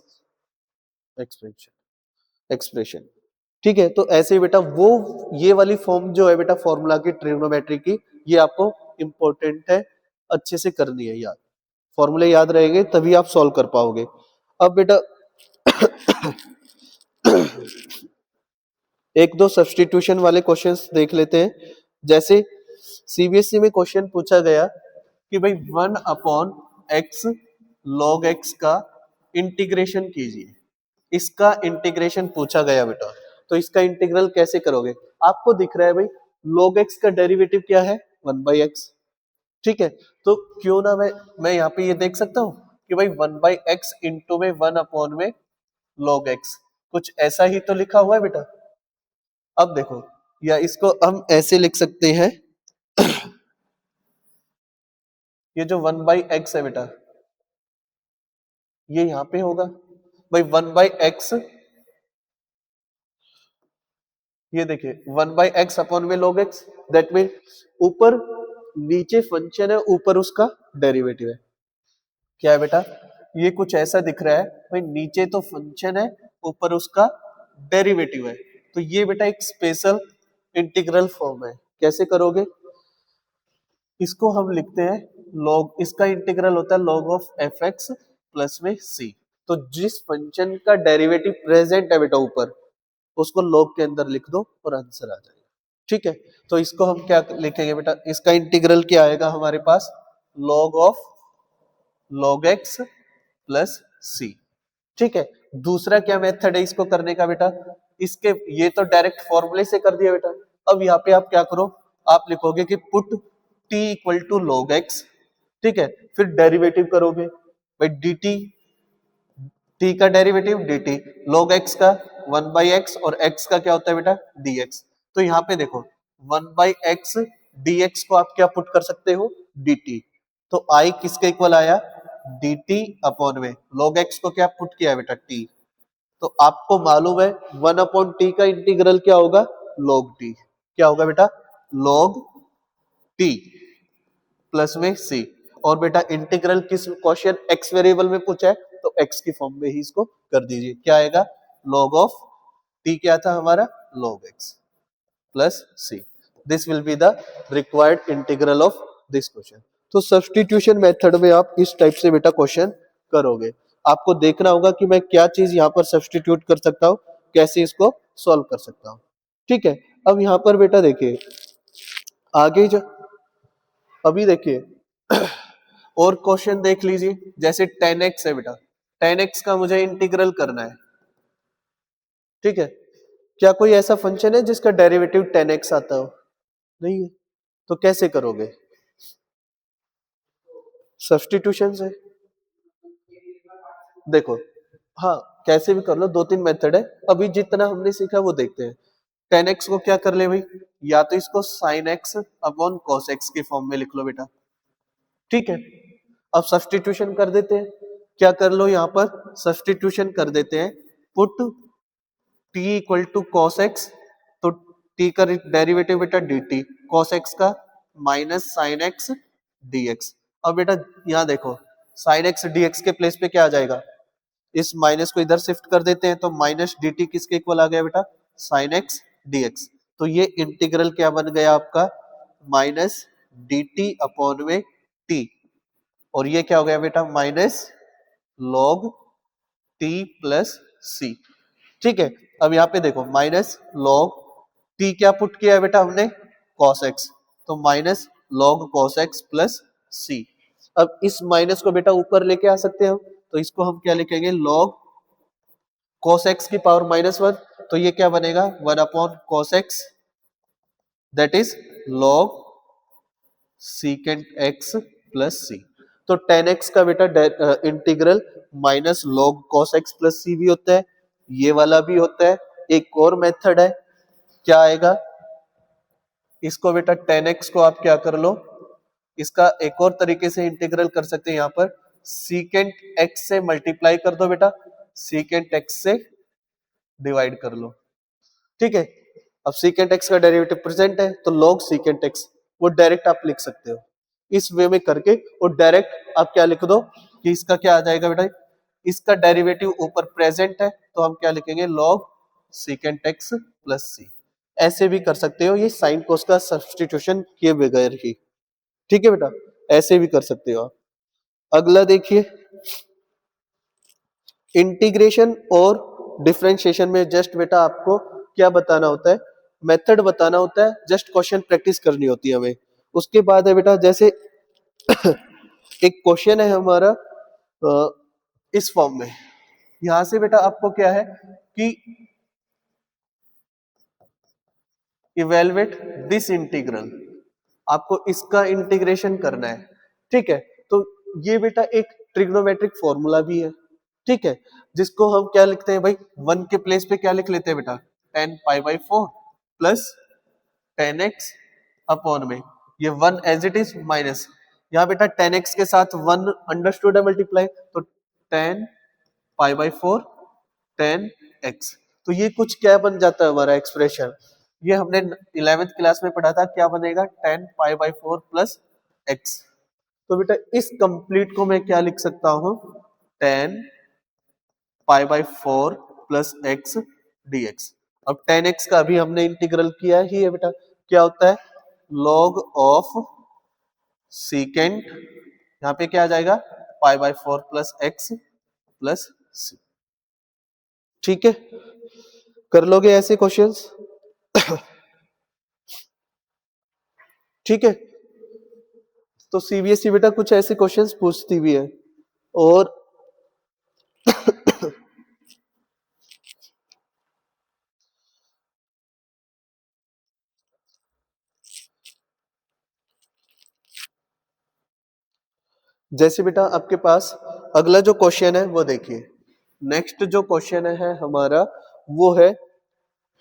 expression, ठीक है। तो ऐसे ही बेटा वो ये वाली फॉर्म जो है बेटा फॉर्मूला की ट्रिग्नोमेट्री की, ये आपको इंपॉर्टेंट है, अच्छे से करनी है याद, फॉर्मूले याद रहेंगे तभी आप सॉल्व कर पाओगे। अब बेटा एक दो सब्स्टिट्यूशन वाले क्वेश्चंस देख लेते हैं। जैसे सीबीएसई में क्वेश्चन पूछा गया कि भाई 1/x log x का इंटीग्रेशन कीजिए, इसका इंटीग्रेशन पूछा गया बेटा। तो इसका इंटीग्रल कैसे करोगे, आपको दिख रहा है भाई log x का डेरिवेटिव क्या है, 1/x, ठीक है। तो क्यों ना मैं यहाँ पे ये देख सकता हूँ कि भाई 1/x इंटू में 1 में log x, कुछ ऐसा ही तो लिखा हुआ है बेटा। अब देखो, या इसको हम ऐसे लिख सकते हैं, ये जो 1/x है बेटा ये यहाँ पे होगा भाई 1/x, ये देखिए 1/x अपॉन में log x, दैट मीन ऊपर नीचे फंक्शन है, ऊपर उसका डेरिवेटिव है। क्या है बेटा, ये कुछ ऐसा दिख रहा है भाई, नीचे तो फंक्शन है, ऊपर उसका डेरिवेटिव है। तो ये बेटा एक स्पेशल इंटीग्रल फॉर्म है। कैसे करोगे, इसको हम लिखते हैं log, इसका इंटीग्रल होता है log ऑफ fx प्लस में c। तो जिस फंक्शन का डेरिवेटिव प्रेजेंट है बेटा ऊपर, उसको log के अंदर लिख दो और आंसर आ जाएगा, ठीक है। तो इसको हम क्या लिखेंगे बेटा, इसका इंटीग्रल क्या आएगा हमारे पास, log of log x plus c, ठीक है। दूसरा क्या मेथड है इसको करने का बेटा, इसके ये तो डायरेक्ट फॉर्मूले से कर दिया बेटा। अब यहाँ पे आप क्या करो, आप लिखोगे कि put t equal to log x, ठीक है, फिर डेरिवेटिव करोगे भाई dt, t का डेरिवेटिव dt, log x का 1/x और x का क्या होता है बेटा dx। तो यहाँ पे देखो 1/x dx को आप क्या पुट कर सकते हो, dt। तो i किसके इक्वल आया, dt अपॉन में log x को क्या पुट किया है बेटा t। तो आपको मालूम है 1/t का इंटीग्रल क्या होगा, log t, क्या होगा बेटा, log t प्लस में c। और बेटा इंटीग्रल किस क्वेश्चन x वेरिएबल में पूछा है, तो x की फॉर्म में ही इसको कर दीजिए। क्या आएगा, log ऑफ t क्या था हमारा, log x plus c। This will be the required integral of this question. तो सब्स्टिट्यूशन मेथड में आप इस टाइप से बेटा क्वेश्चन करोगे। आपको देखना होगा कि मैं क्या चीज यहाँ पर सब्स्टिट्यूट कर सकता हूँ, कैसे इसको सॉल्व कर सकता हूँ। ठीक है, अब यहाँ पर बेटा देखिए आगे जो अभी देखिए और क्वेश्चन देख लीजिए, जैसे 10x है बेटा, 10x का मुझे इंटीग्रल करना है। ठीक है, क्या कोई ऐसा फंक्शन है जिसका डेरिवेटिव 10x आता हो? नहीं है। तो कैसे करोगे? सब्स्टिट्यूशन से। देखो, हाँ कैसे भी कर लो, दो तीन मेथड है, अभी जितना हमने सीखा वो देखते हैं। 10x को क्या कर ले भाई, या तो इसको sin x upon cos x के फॉर्म में लिख लो बेटा। ठीक है, अब सब्स्टिट्यूशन कर देते हैं। क्या कर लो, यहाँ पर सब्स्टिट्यूशन कर देते हैं। Put t equal to cos x, तो t का डेरिवेटिव बेटा dt, cos x का माइनस sin x dx। अब बेटा यहाँ देखो, sin x dx के प्लेस पे क्या आ जाएगा, इस माइनस को इधर शिफ्ट कर देते हैं, तो माइनस dt किसके इक्वल आ गया बेटा, sin x dx। तो ये इंटीग्रल क्या बन गया आपका, माइनस dt अपॉन में t, और ये क्या हो गया बेटा, minus log t plus c। ठीक है, अब यहाँ पे देखो माइनस log t क्या पुट किया है बेटा हमने, cos x, तो minus log cos x plus c। अब इस माइनस को बेटा ऊपर लेके आ सकते हैं हम, तो इसको हम क्या लिखेंगे, log cos x की पावर -1, तो ये क्या बनेगा, 1 upon cos x, that is log secant x plus c। तो 10x का बेटा integral minus log cos x plus c भी होता है, ये वाला भी होता है। एक और मेथड है, क्या आएगा, इसको बेटा 10x को आप क्या कर लो, इसका एक और तरीके से इंटीग्रल कर सकते हैं, यहाँ पर secant x से मल्टीप्लाई कर दो बेटा, secant x से डिवाइड कर लो। ठीक है, अब secant x का डेरिवेटिव प्रेजेंट है, तो log secant x वो डायरेक्ट आप लिख सकते हो इस वे में करके, और डायरेक्ट आप क्या लिख दो कि इसका क्या आ जाएगा बेटा, इसका डेरिवेटिव ऊपर प्रेजेंट है, तो हम क्या लिखेंगे, log secant x plus c। ऐसे भी कर सकते हो, ये साइन कोस का सब्स्टिट्यूशन किए बगैर ही। ठीक है बेटा, ऐसे भी कर सकते हो आप। अगला देखिए, इंटीग्रेशन और डिफरेंशिएशन में जस्ट बेटा आपको क्या बताना होता है, मेथड बताना होता है, जस्ट क्वेश्चन प्रैक्टिस करनी होती है हमें। उसके बाद है बेटा, जैसे एक क्वेश्चन है हमारा इस फॉर्म में, यहां से बेटा आपको क्या है कि इवेलुएट दिस इंटीग्रल, आपको इसका इंटीग्रेशन करना है। ठीक है, तो ये बेटा एक ट्रिग्नोमेट्रिक फॉर्मूला भी है। ठीक है, जिसको हम क्या लिखते हैं भाई, 1 के प्लेस पे क्या लिख लेते हैं बेटा, 10π/4 प्लस 10x अपॉन में ये 1 एज इट इज माइनस, यहाँ बेटा 10x के साथ 1 अंडरस्टूड है मल्टीप्लाई, तो 10π/4 10x। तो ये कुछ क्या बन जाता है हमारा एक्सप्रेशन, ये हमने 11th क्लास में पढ़ा था, क्या बनेगा, 10π/4 प्लस x। तो बेटा इस कंप्लीट को मैं क्या लिख सकता हूं, 10π/4 प्लस x dx। अब 10x का अभी हमने इंटीग्रल किया ही है बेटा, क्या होता है, log ऑफ secant, यहाँ पे क्या आ जाएगा, π/4 प्लस x प्लस c। ठीक है, कर लोगे ऐसे क्वेश्चंस? ठीक है, तो सीबीएसई बेटा कुछ ऐसे क्वेश्चंस पूछती भी है। और जैसे बेटा आपके पास अगला जो क्वेश्चन है वो देखिए, नेक्स्ट जो क्वेश्चन है हमारा वो है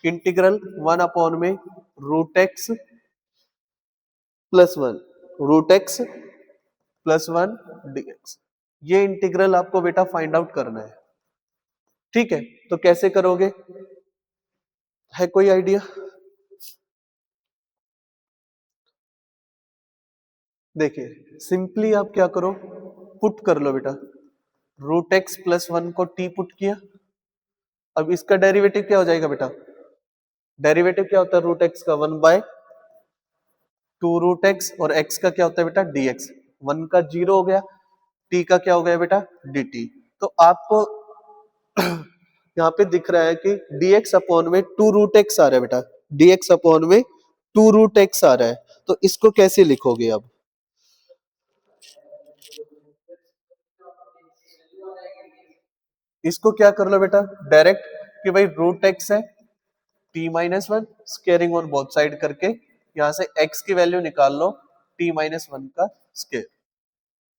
इंटीग्रल 1 अपॉन में root x plus 1, root x plus 1 dx। ये इंटीग्रल आपको बेटा फाइंड आउट करना है। ठीक है, तो कैसे करोगे, है कोई आइडिया? देखिए सिंपली आप क्या करो, पुट कर लो बेटा, रूट एक्स प्लस 1 को टी पुट किया, अब इसका डेरिवेटिव क्या हो जाएगा बेटा, डेरिवेटिव क्या होता है रूट एक्स का, 1/2 रूट एक्स, और एक्स का क्या होता है बेटा dx। वन का 0 हो गया, t का क्या हो गया बेटा dt। तो आपको यहाँ पे दिख रहा है कि dx अपॉन में 2 रूट एक्स आ रहा है बेटा, dx अपॉन में 2 रूट एक्स आ रहा है। तो इसको कैसे लिखोगे अब? इसको क्या कर लो बेटा डायरेक्ट कि भाई रूट एक्स है t minus one, squaring on both side करके यहां से x की वैल्यू निकाल लो t माइनस वन का स्केयर।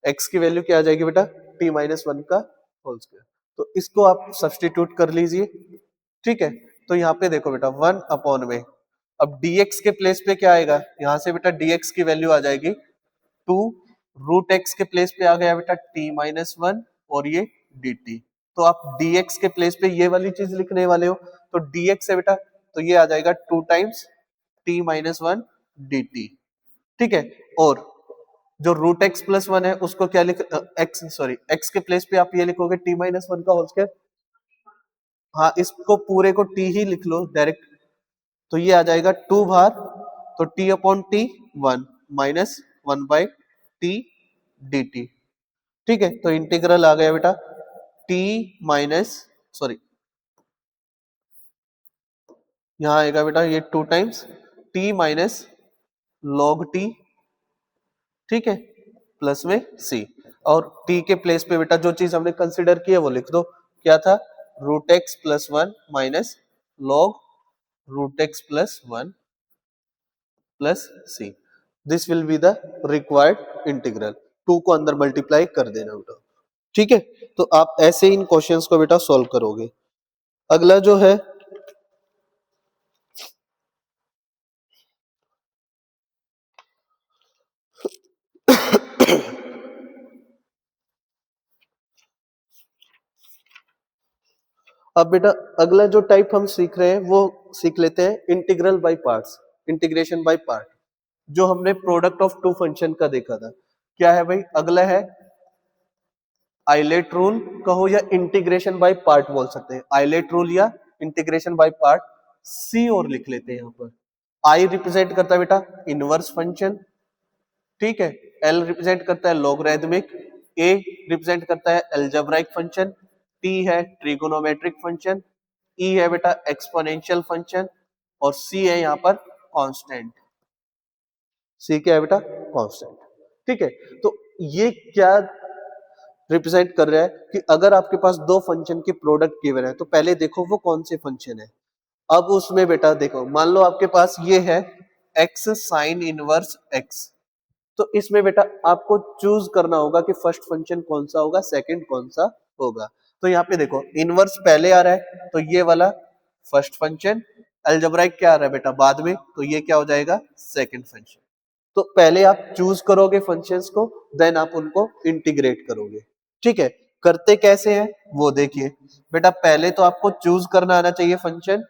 x की वैल्यू क्या आ जाएगी बेटा t माइनस वन का होल स्क्वायर। तो इसको आप सब्सटीट्यूट कर लीजिए, ठीक है। तो यहाँ पे देखो बेटा वन अपॉन में, अब dx के प्लेस पे क्या आएगा, यहां से बेटा dx की वैल्यू आ जाएगी 2, रूट एक्स के प्लेस पे आ गया बेटा t माइनस वन और ये dt। तो आप dx के प्लेस पे ये वाली चीज लिखने वाले हो, तो dx है बेटा तो ये आ जाएगा 2 times t minus one dt, ठीक है। और जो रूट एक्स प्लस वन है उसको क्या लिख एक्स सॉरी एक्स के प्लेस पे आप ये लिखोगे t माइनस वन का होल स्क्वायर। हाँ इसको पूरे को t ही लिख लो डायरेक्ट, तो ये आ जाएगा 2 बार, तो t upon T one minus one by T D T, ठीक है। तो इंटीग्रल आ गया बेटा t माइनस सॉरी यहां आएगा बेटा ये 2 times t minus log T, ठीक है, प्लस में c। और t के प्लेस पे बेटा जो चीज हमने कंसिडर की है वो लिख दो, क्या था root x plus one minus log root x plus one plus c. This will be the required integral. 2 को अंदर मल्टीप्लाई कर देना बेटा, ठीक है। तो आप ऐसे इन क्वेश्चंस को बेटा सॉल्व करोगे। अगला जो है अब बेटा अगला जो टाइप हम सीख रहे हैं वो सीख लेते हैं integral by parts, integration by part. जो हमने प्रोडक्ट ऑफ टू फंक्शन का देखा था, क्या है भाई अगला है आइलेट रूल कहो या इंटीग्रेशन बाय पार्ट बोल सकते हैं, आइलेट रूल या इंटीग्रेशन बाय पार्ट। सी और लिख लेते हैं यहाँ पर। आई रिप्रेजेंट करता है बेटा इनवर्स फंक्शन, ठीक है। एल रिप्रेजेंट करता है लॉगरिथमिक, ए रिप्रेजेंट करता है अलजेब्राइक फंक्शन, टी है ट्रिगोनोमेट्रिक फंक्शन, ई है बेटा एक्सपोनेंशियल फंक्शन और सी है यहाँ पर कांस्टेंट। सी क्या है बेटा कांस्टेंट, ठीक है। तो ये क्या रिप्रेजेंट कर रहा है कि अगर आपके पास दो फंक्शन की प्रोडक्ट गिवन है तो पहले देखो वो कौन से फंक्शन है। अब उसमें बेटा देखो मान लो आपके पास ये है x साइन इनवर्स x, तो इसमें बेटा आपको चूज करना होगा कि फर्स्ट फंक्शन कौन सा होगा सेकंड कौन सा होगा। तो यहाँ पे देखो इनवर्स पहले आ रहा है तो ये वाला फर्स्ट फंक्शन, अलजेब्राइक क्या आ रहा है बेटा बाद में, तो ये क्या हो जाएगा सेकंड फंक्शन। तो पहले आप चूज करोगे फंक्शंस को, देन आप उनको इंटीग्रेट करोगे, ठीक है। करते कैसे हैं वो देखिए बेटा, पहले तो आपको चूज करना आना चाहिए फंक्शन,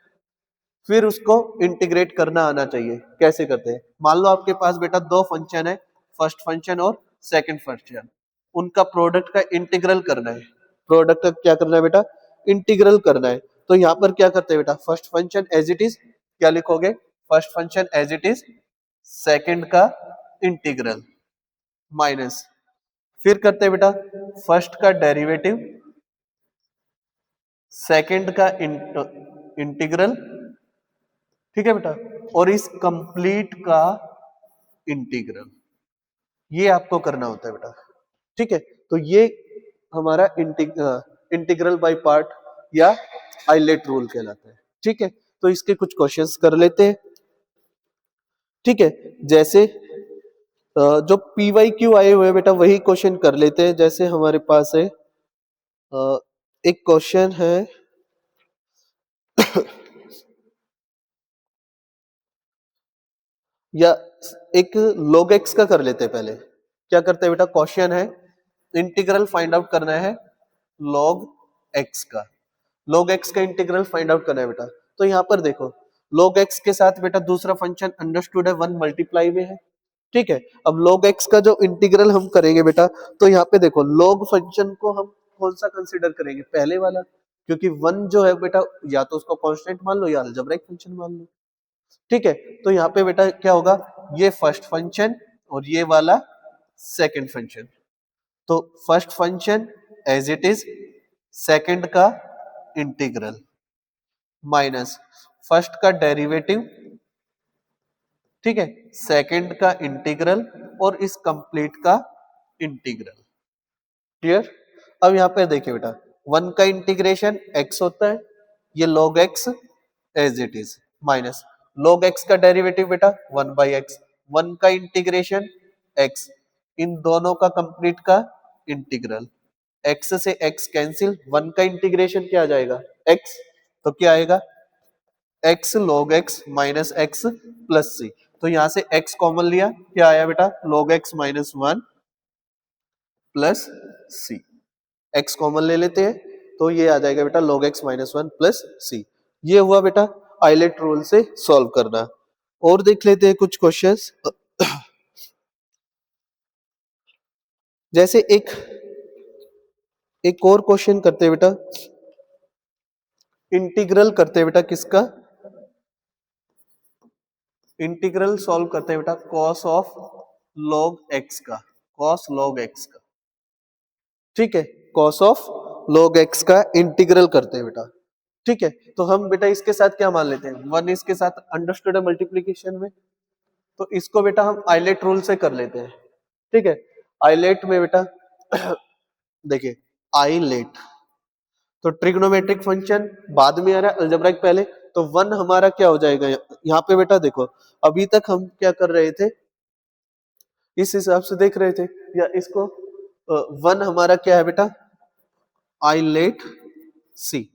फिर उसको इंटीग्रेट करना आना चाहिए। कैसे करते हैं, मान लो आपके पास बेटा दो फंक्शन है, फर्स्ट फंक्शन और सेकंड फंक्शन, उनका प्रोडक्ट का इंटीग्रल करना है। प्रोडक्ट का क्या करना है बेटा इंटीग्रल करना है। तो यहाँ पर क्या करते हैं बेटा first function as it is क्या लिखोगे, first function as it is, second का इंटीग्रल माइनस, फिर करते हैं बेटा फर्स्ट का डेरिवेटिव, सेकंड का इंटीग्रल, ठीक है बेटा, और इस कंप्लीट का इंटीग्रल। ये आपको करना होता है बेटा, ठीक है। तो ये हमारा इंटीग्रल बाय पार्ट या आइलेट रूल कहलाता है, ठीक है। तो इसके कुछ क्वेश्चंस कर लेते हैं, ठीक है। जैसे जो पी वाई क्यू आए हुए हैं बेटा वही क्वेश्चन कर लेते हैं। जैसे हमारे पास है एक क्वेश्चन है या एक log x का कर लेते हैं पहले। क्या करते हैं बेटा क्वेश्चन है इंटीग्रल फाइंड आउट करना है log x का, log x का इंटीग्रल फाइंड आउट करना है बेटा। तो यहाँ पर देखो log x के साथ बेटा दूसरा फंक्शन अंडरस्टूड है वन मल्टीप्लाई में है, ठीक है। अब log x का जो इंटीग्रल हम करेंगे बेटा, तो यहाँ पे देखो log फंक्शन को हम कौन सा कंसीडर करेंगे पहले वाला, क्योंकि वन जो है बेटा या तो उसको कांस्टेंट मान लो या अलजेब्राइक फंक्शन मान लो, ठीक है। तो यहाँ पे बेटा क्या होगा ये फर्स्ट फंक्शन और ये वाला सेकंड फंक्शन। तो first function as it is, second का इंटीग्रल माइनस फर्स्ट का डेरिवेटिव, ठीक है, सेकंड का इंटीग्रल और इस कंप्लीट का इंटीग्रल। क्लियर? अब यहां पे देखिए बेटा, वन का इंटीग्रेशन x होता है, ये log x as it is, minus log x का डेरिवेटिव बेटा 1/x, वन का इंटीग्रेशन x, इन दोनों का कंप्लीट का इंटीग्रल, x से x कैंसिल, वन का इंटीग्रेशन क्या आ जाएगा x, तो क्या आएगा x log x minus x plus c। तो यहां से x कॉमन लिया, क्या आया बेटा log x minus 1 plus c। x common ले लेते हैं तो ये आ जाएगा बेटा log x minus 1 plus c। ये हुआ बेटा आइलेट रूल से सॉल्व करना। और देख लेते हैं कुछ क्वेश्चंस। जैसे एक और क्वेश्चन करते हैं बेटा, इंटीग्रल करते हैं बेटा किसका, इंटीग्रल सॉल्व करते हैं बेटा cos ऑफ log x का, cos log x का, ठीक है, cos ऑफ log x का इंटीग्रल करते हैं बेटा, ठीक है। तो हम बेटा इसके साथ क्या मान लेते हैं, वन इसके साथ अंडरस्टूड है मल्टीप्लीकेशन में, तो इसको बेटा हम आइलेट रूल से कर लेते हैं, ठीक है। आइलेट में बेटा देखिए आइलेट, तो ट्रिग्नोमेट्रिक फंक्शन बाद में आ रहा है, अलजेब्राइक पहले, तो वन हमारा क्या हो जाएगा यहाँ पे बेटा देखो, अभी तक हम क्या कर रहे थे, इस हिसाब से देख रहे थे, या इसको वन हमारा क्या है बेटा आइलेट सी,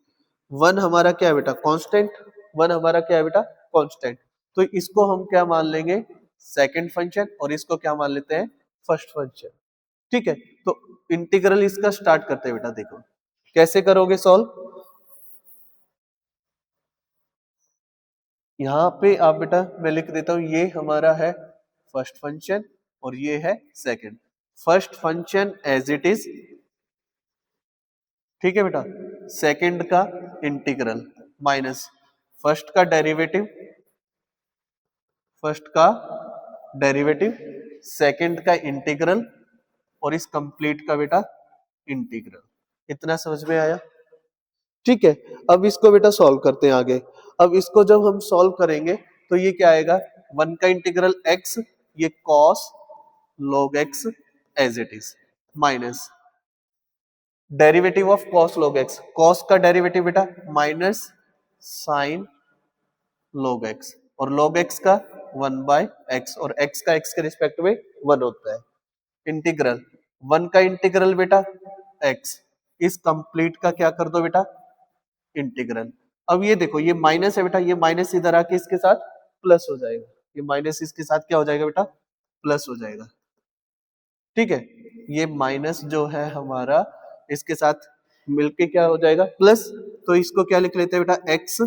वन हमारा क्या है बेटा कांस्टेंट, वन हमारा क्या है बेटा कांस्टेंट, तो इसको हम क्या मान लेंगे सेकंड फंक्शन और इसको क्या मान लेते हैं फर्स्ट फंक्शन, ठीक है। तो इंटीग्रल इसका स्टार्ट करते हैं बेटा, देखो कैसे करोगे सॉल्व। यहां पे आप बेटा मैं लिख देता हूं, ये हमारा है फर्स्ट फंक्शन और ये है second. First function as it is, ठीक है बेटा, सेकंड का इंटीग्रल माइनस फर्स्ट का डेरिवेटिव, फर्स्ट का डेरिवेटिव, सेकंड का इंटीग्रल और इस कंप्लीट का बेटा इंटीग्रल। इतना समझ में आया, ठीक है। अब इसको बेटा सॉल्व करते हैं आगे। अब इसको जब हम सॉल्व करेंगे तो ये क्या आएगा, वन का इंटीग्रल x, ये cos log x as it is, minus derivative of cos log x, cos का डेरिवेटिव बेटा माइनस sin log x, और log x का 1/x, और x का x के रिस्पेक्ट में 1 होता है। इंटीग्रल, वन का इंटीग्रल बेटा x, इस कंप्लीट का क्या कर दो बेटा इंटीग्रल। अब ये देखो ये माइनस है बेटा, ये माइनस इधर आके इसके साथ प्लस हो जाएगा, ये माइनस इसके साथ क्या हो जाएगा बेटा प्लस हो जाएगा, ठीक है। ये माइनस जो है हमारा इसके साथ मिलके क्या हो जाएगा प्लस, तो इसको क्या लिख लेते हैं बेटा x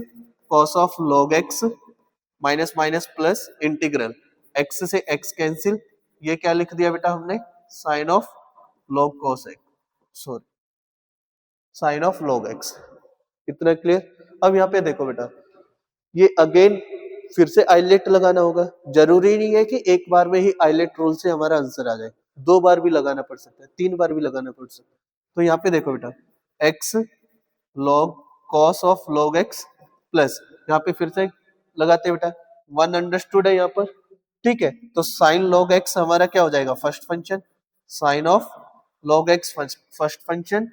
cos of log x minus minus plus integral, x से x कैंसिल, ये क्या लिख दिया बेटा हमने sine of log cos x, sorry sine of log x। इतना क्लियर। अब यहाँ पे देखो बेटा, ये अगेन फिर से आइलेट लगाना होगा, जरूरी नहीं है कि एक बार में ही आइलेट रूल से हमारा आंसर आ जाए, दो बार भी लगाना पड़ सकता है, तीन बार भी लगाना पड़ सकता है। तो यहाँ पे देखो बेटा x log cos of log x plus, यहाँ पे फिर से लगाते हैं बेटा, वन अंडरस्टूड है यहाँ पर, ठीक है। तो साइन log x हमारा क्या हो जाएगा first function, sin of log x first function,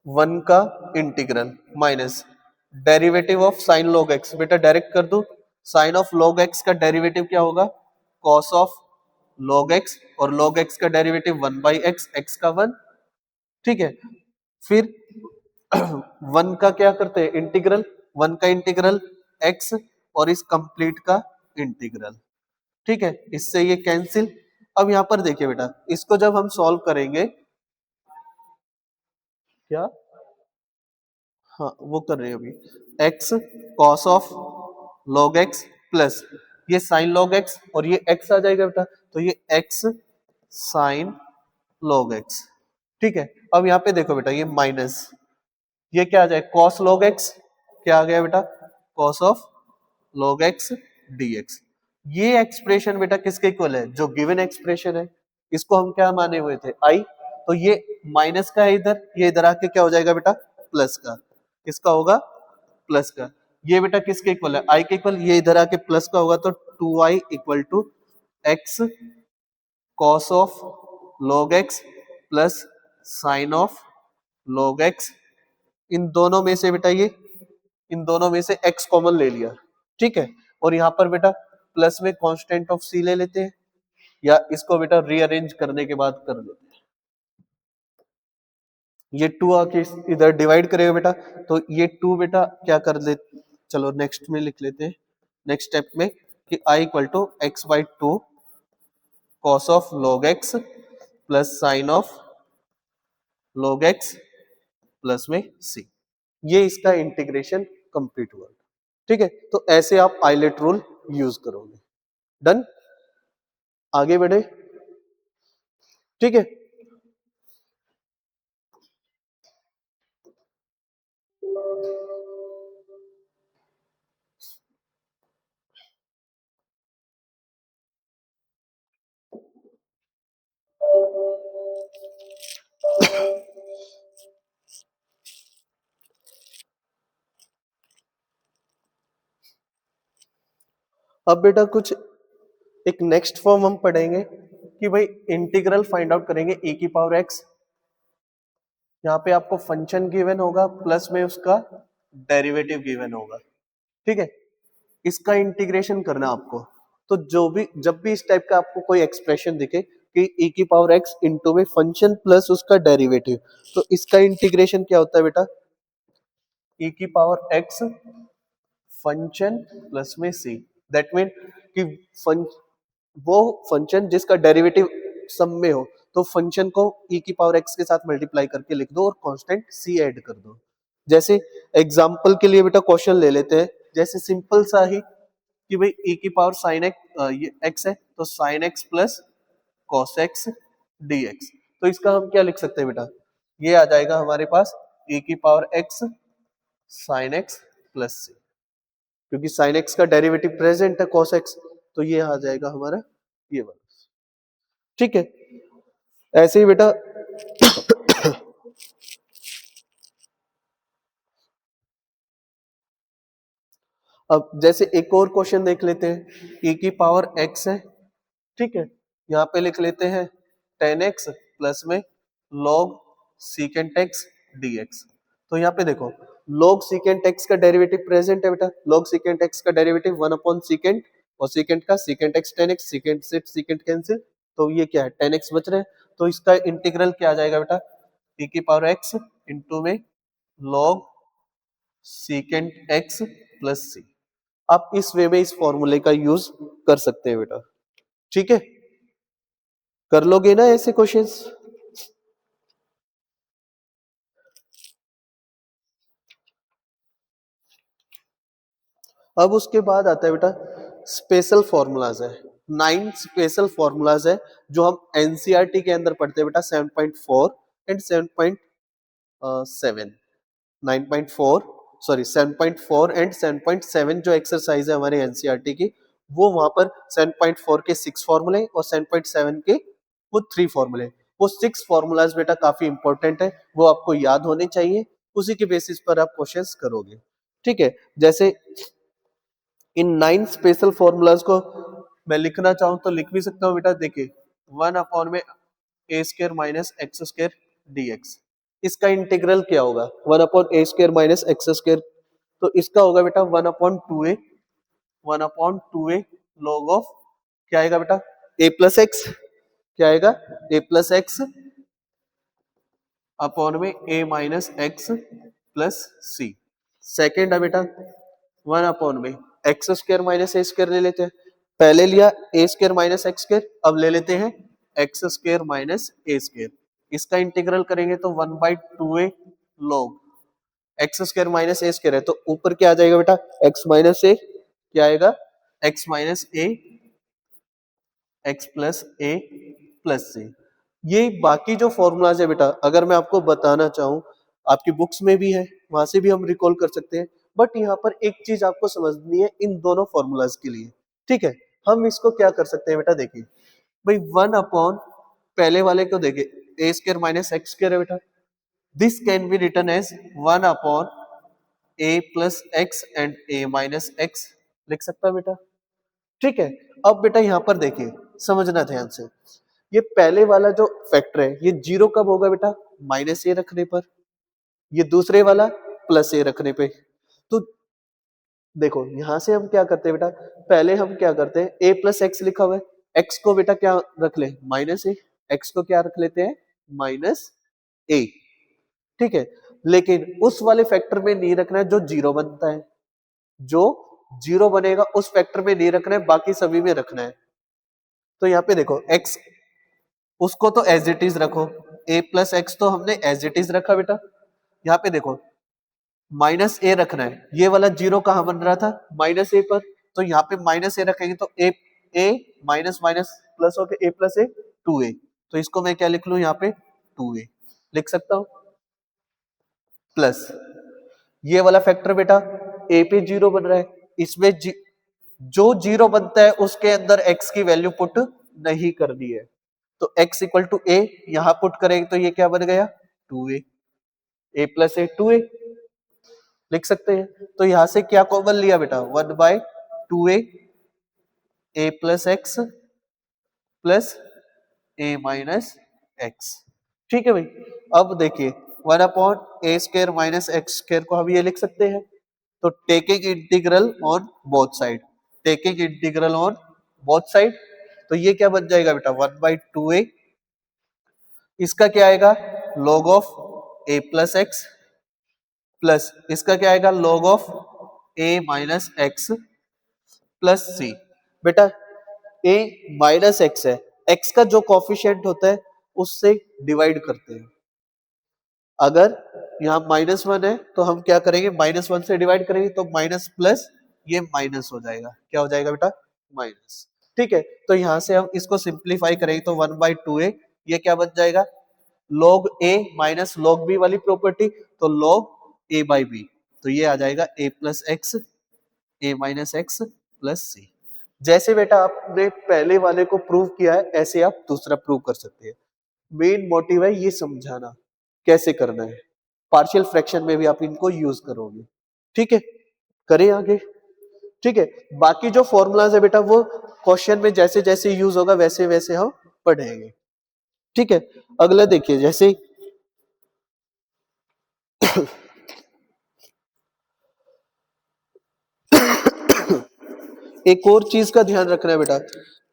one का integral minus derivative of sin log x, बेटा डायरेक्ट कर दो, साइन ऑफ log x का डेरिवेटिव क्या होगा cos ऑफ log x, और log x का डेरिवेटिव 1/x, x का 1, ठीक है। फिर वन का क्या करते हैं इंटीग्रल, वन का इंटीग्रल x और इस कंप्लीट का इंटीग्रल, ठीक है, इससे ये कैंसिल। अब यहां पर देखिए बेटा, इसको जब हम सॉल्व करेंगे, क्या हाँ वो कर रहे हैं अभी, x cos of log x plus ये sin log x और ये x आ जाएगा बेटा, तो ये x sin log x, ठीक है। अब यहाँ पे देखो बेटा ये माइनस, ये क्या आ जाए cos log x, क्या आ गया बेटा cos of log x dx। ये एक्सप्रेशन बेटा किसके इक्वल है, जो गिवन एक्सप्रेशन है, इसको हम क्या माने हुए थे, आई, तो ये माइनस का है इधर, ये इधर आके क्या हो जाएगा बेटा, प्लस का, किसका होगा, प्लस का। ये बेटा किसके इक्वल है, आई के इक्वल, ये इधर आके प्लस का होगा, तो 2i equal to x cos of log x plus sine of log x। इन दोनों में से बेटा ये, इन दोनों में से x कॉमन ले लिया, ठीक है, और यहाँ पर बेटा प्लस में कांस्टेंट ऑफ c ले लेते हैं, या इसको बेटा रीअरेंज करने के बाद कर लेते हैं। ये 2 आके इधर डिवाइड करेगा बेटा, तो ये 2 बेटा क्या कर ले, चलो नेक्स्ट में लिख लेते हैं, नेक्स्ट स्टेप में कि i equal to x by two cos of log x plus sine of log x plus में c। ये इसका इंटीग्रेशन कंप्लीट हुआ, ठीक है। तो ऐसे आप आइलेट रूल यूज करोगे। डन, आगे बढ़े, ठीक है। अब बेटा कुछ एक नेक्स्ट फॉर्म हम पढ़ेंगे कि भाई इंटीग्रल फाइंड आउट करेंगे e की पावर x। यहाँ पे आपको फंक्शन गिवन होगा प्लस में उसका डेरिवेटिव गिवन होगा, ठीक है। इसका इंटीग्रेशन करना आपको, तो जो भी जब भी इस टाइप का आपको कोई एक्सप्रेशन दिखे कि e की पावर x इंटू में फंक्शन प्लस उसका डेरिवेटिव, तो इसका इंटीग्रेशन क्या होता है बेटा, e की पावर x फंक्शन प्लस में c। दैट मीन कि वो फंक्शन जिसका डेरिवेटिव सम में हो, तो फंक्शन को e की पावर x के साथ मल्टीप्लाई करके लिख दो और कांस्टेंट c ऐड कर दो। जैसे एग्जांपल के लिए बेटा क्वेश्चन ले लेते हैं, जैसे सिंपल सा ही कि भाई e की पावर साइन x, ये x है, तो sine x plus cos x dx। तो इसका हम क्या लिख सकते हैं बेटा, ये आ जाएगा हमारे पास e की power x sine x plus c, क्योंकि साइन x का डेरिवेटिव प्रेजेंट है cos x, तो ये आ जाएगा हमारा ये वाला, ठीक है। ऐसे ही बेटा अब जैसे एक और क्वेश्चन देख लेते हैं, e की पावर x है, ठीक है, यहाँ पे लिख लेते हैं 10x प्लस में log secant x dx। तो यहाँ पे देखो log secant x का डेरिवेटिव प्रेजेंट है बेटा, log secant x का डेरिवेटिव 1 अपॉन secant, और secant का secant x 10x, secant से secant कैंसिल, तो ये क्या है 10x बच रहे हैं। तो इसका इंटीग्रल क्या आ जाएगा बेटा, e की पावर x इंटू में log secant x plus c। आप इस वे में इस फॉर्मूले का यूज कर सकते हैं बेटा, ठीक है। कर लोगे ना ऐसे क्वेश्चंस। अब उसके बाद आता है बेटा स्पेशल फॉर्मूलाज है, 9 स्पेशल फॉर्मूलाज है जो हम एनसीईआरटी के अंदर पढ़ते हैं बेटा, 7.4 एंड 7.7, 9.4 सॉरी 7.4 एंड 7.7 जो एक्सरसाइज है हमारे एनसीईआरटी की, वो वहां पर 7.4 के 6 फॉर्मूले और 7.7 के वो 3 फॉर्मूले। वो 6 फॉर्मूलाज बेटा काफी इंपॉर्टेंट है, वो आपको याद होने चाहिए, उसी के बेसिस पर आप क्वेश्चंस करोगे, ठीक है। जैसे इन 9 स्पेशल फॉर्मूलाज को मैं लिखना चाहूं तो लिख भी सकता हूं बेटा, देखिए 1 अपॉन में a square minus x square dx. इसका इंटीग्रल क्या होगा, 1 upon a square minus x square, तो इसका होगा बेटा 1 upon 2a, 1 upon 2a log of क्या आएगा बेटा a प्लस एक्स, क्या आएगा a प्लस एक्स अपॉन में a minus x plus c. Second है बेटा 1 अपॉन में x square minus a square ले लेते हैं, पहले लिया a square minus x square, अब ले लेते हैं x square minus a square. इसका इंटीग्रल करेंगे तो 1/2a log x square minus a square है, तो ऊपर क्या आ जाएगा बेटा एक्स माइनस ए, क्या आएगा एक्स माइनस ए एक्स प्लस ए प्लस सी। ये बाकी जो फॉर्मूलाज है बेटा, अगर मैं आपको बताना चाहूं, आपकी बुक्स में भी है, वहां से भी हम रिकॉल कर सकते हैं, बट यहाँ पर एक चीज आपको समझनी है इन दोनों फॉर्मूलाज के लिए, ठीक है। हम इसको क्या कर सकते हैं बेटा, देखिए भाई 1 अपॉन पहले वाले को देखे a square minus x square है बेटा, this can be written as 1 upon a plus x and a minus x, लिख सकता है बेटा। ठीक है, अब बेटा यहां पर देखिए, समझना ध्यान से, ये पहले वाला जो फैक्टर है ये जीरो कब होगा बेटा, माइनस ए रखने पर, ये दूसरे वाला प्लस ए रखने पे। तो देखो यहां से हम क्या करते हैं बेटा, पहले हम क्या करते हैं, ए प्लस एक्स लिखा हुआ है, एक्स को बेटा क्या रख ले, माइनस ए, एक्स को क्या रख लेते हैं, माइनस ए। ठीक है, लेकिन उस वाले फैक्टर में नहीं रखना है जो जीरो बनता है, जो जीरो बनेगा उस फैक्टर में नहीं रखना है, बाकी सभी में रखना है। तो यहाँ पे देखो एक्स, उसको तो एज इट इज रखो, ए प्लस एक्स तो हमने एज इट इज रखा बेटा। यहाँ पे देखो माइनस ए रखना है, ये वाला जीरो कहां बन रहा था, माइनस ए पर, तो यहाँ पे माइनस ए रखेंगे तो ए माइनस माइनस प्लस हो गया, ए प्लस ए 2a, तो इसको मैं क्या लिख लू यहाँ पे 2a लिख सकता हूं, प्लस ये वाला फैक्टर बेटा ए पे जीरो बन रहा है, इसमें जो जीरो बनता है उसके अंदर एक्स की वैल्यू पुट नहीं करनी है, तो x इक्वल टू ए यहां पुट करेंगे तो ये क्या बन गया 2a, a plus A 2a लिख सकते हैं। तो यहां से क्या कॉमन लिया बेटा, 1/2a a plus x plus A minus x. ठीक है भाई, अब देखिए 1/a² माइनस x² को हम ये लिख सकते हैं, तो taking integral on both side, taking integral on both side, तो ये क्या बन जाएगा बेटा 1/2a, इसका क्या आएगा log of a plus x, plus इसका क्या आएगा log of a minus x plus c. बेटा a माइनस एक्स है, x का जो कॉफिशिएंट होता है उससे डिवाइड करते हैं, अगर यहाँ -1 है तो हम क्या करेंगे, -1 से डिवाइड करेंगे तो माइनस प्लस ये माइनस हो जाएगा, क्या हो जाएगा बेटा माइनस। ठीक है, तो यहां से हम इसको सिंप्लीफाई करेंगे तो 1/2a, ये क्या बन जाएगा log a minus log b वाली प्रॉपर्टी, तो log a बाई b, तो ये आ जाएगा a plus x a minus x plus c. जैसे बेटा आपने पहले वाले को प्रूव किया है ऐसे आप दूसरा प्रूव कर सकते हैं। मेन मोटिव है ये समझाना कैसे करना है, पार्शियल फ्रैक्शन में भी आप इनको यूज करोगे। ठीक है, करें आगे। ठीक है, बाकी जो फॉर्मूलाज है बेटा वो क्वेश्चन में जैसे जैसे यूज होगा वैसे वैसे हम पढ़ेंगे। ठीक है, अगला देखिए, जैसे एक और चीज का ध्यान रखना है बेटा,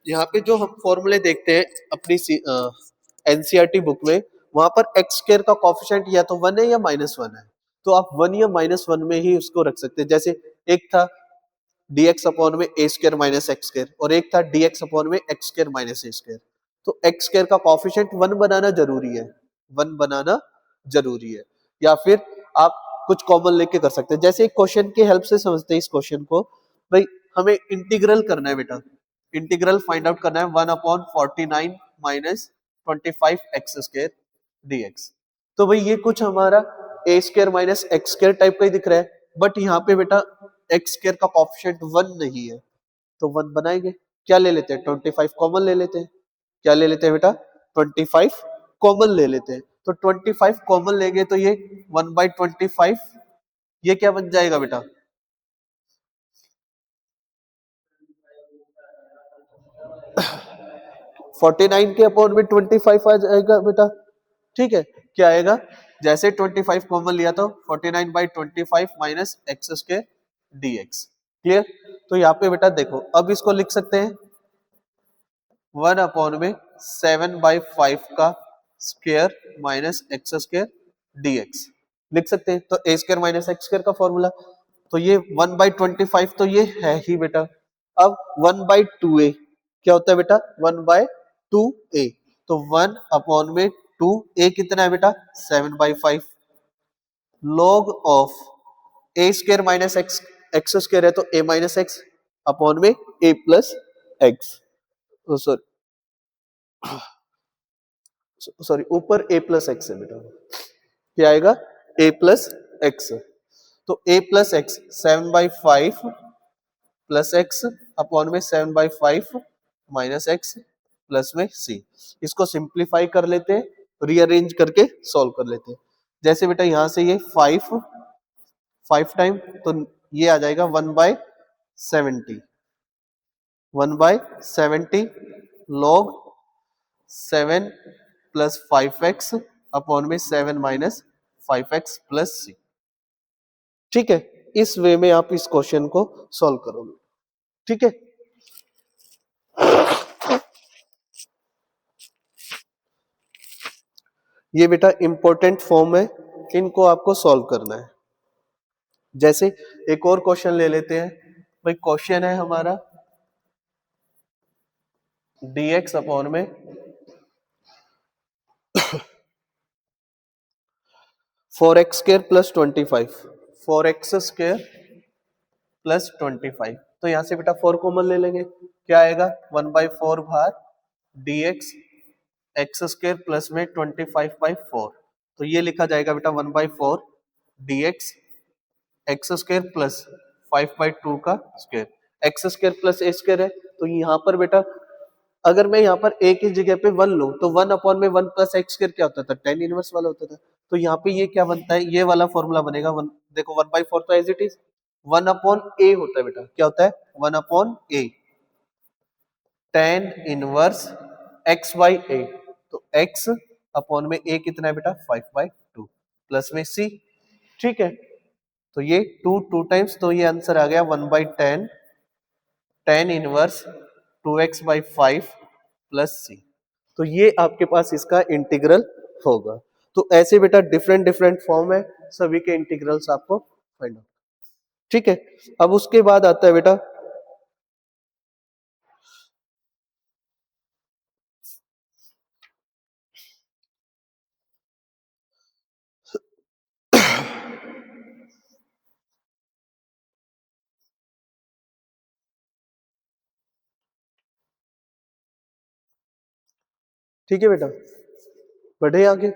यहाँ पे जो हम फॉर्मूले देखते हैं अपनी एनसीईआरटी बुक में, वहां पर x² का कॉफिशिएंट या तो 1 है या -1 है, तो आप 1 या -1 में ही उसको रख सकते हैं। जैसे एक था dx अपॉन में a² माइनस x², और एक था dx अपॉन में x² माइनस a², तो x² का कॉफिशिएंट 1 बनाना जरूरी है, 1 बनाना जरूरी है, या फिर आप कुछ कॉमन लेके कर सकते हैं। जैसे एक क्वेश्चन की हेल्प से समझते हैं इस क्वेश्चन को, भाई हमें इंटीग्रल करना है बेटा, इंटीग्रल फाइंड आउट करना है 1/49 माइनस 25x² dx। तो भाई ये कुछ हमारा a² माइनस x² टाइप का ही दिख रहा है, बट यहाँ पे बेटा x² का कॉफिशिएंट 1 नहीं है, तो 1 बनाएंगे, क्या ले लेते हैं 25 कॉमन ले लेते हैं, क्या ले लेते हैं बेटा 25 कॉमन ले लेते हैं, तो 25 कॉमन लेंगे तो ये 1/25, ये क्या बन जाएगा बेटा 49 के अपॉन में 25 आ जाएगा बेटा। ठीक है, क्या आएगा, जैसे 25 कॉमन लिया तो 49/25 माइनस x² dx। क्लियर, तो यहाँ पे बेटा देखो अब इसको लिख सकते हैं 1 अपॉन में 7/5 का स्क्वायर माइनस x² dx लिख सकते हैं, तो a² माइनस x² का फॉर्मूला, तो ये 1/25 तो ये है ही बेटा। अब 1/2a क्या होता है बेटा 1/2a, तो 1 अपॉन में 2a कितना है बेटा 7/5, log of a² minus x² है तो a माइनस एक्स अपॉन में a प्लस एक्स, सॉरी ऊपर a प्लस एक्स है बेटा, क्या आएगा a प्लस एक्स, तो a plus x 7/5 plus x upon में 7/5 माइनस एक्स, प्लस में सी। इसको सिंप्लीफाई कर लेते हैं, रीअरेंज करके सॉल्व कर लेते हैं। जैसे बेटा यहां से ये 5 टाइम, तो ये आ जाएगा 1/70, 1/70 log 7 प्लस 5x अपॉन में 7 माइनस 5x प्लस सी। ठीक है, इस वे में आप इस क्वेश्चन को सॉल्व करोगे। ठीक है, ये बेटा इंपॉर्टेंट फॉर्म है, इनको आपको सॉल्व करना है। जैसे एक और क्वेश्चन ले लेते हैं भाई। क्वेश्चन है हमारा dx अपॉन में 4x square plus 25, 4x square plus 25। तो यहां से बेटा 4 कॉमन ले लेंगे, क्या आएगा 1/4 भार dx एक्स स्क्वायर प्लस में 25/4। तो ये लिखा जाएगा बेटा 1/4 dx एक्स स्क्वायर प्लस 5/2 का स्क्वायर। एक्स स्क्वायर प्लस ए स्क्वायर है, तो यहाँ पर बेटा अगर मैं यहाँ पर ए की जगह पे 1 लूं तो 1 अपॉन में 1 प्लस एक्स स्क्वायर क्या होता था, tan इनवर्स वाला होता था। तो यहाँ पे ये क्या बनता है, ये वाला फॉर्मूला बनेगा। देखो 1/4 तो as it is 1 upon a होता है बेटा, क्या होता है 1 upon a tan inverse x by a. तो x अपॉन में a कितना है बेटा 5/2 प्लस में c। ठीक है, तो ये 2 टाइम्स, तो ये आंसर आ गया 1/10 tan inverse 2x/5 plus c। तो ये आपके पास इसका इंटीग्रल होगा। तो ऐसे बेटा डिफरेंट डिफरेंट फॉर्म है, सभी के इंटीग्रल्स आपको फाइंड आउट। ठीक है, अब उसके बाद आता है बेटा ठीक है बेटा, बढ़े आगे।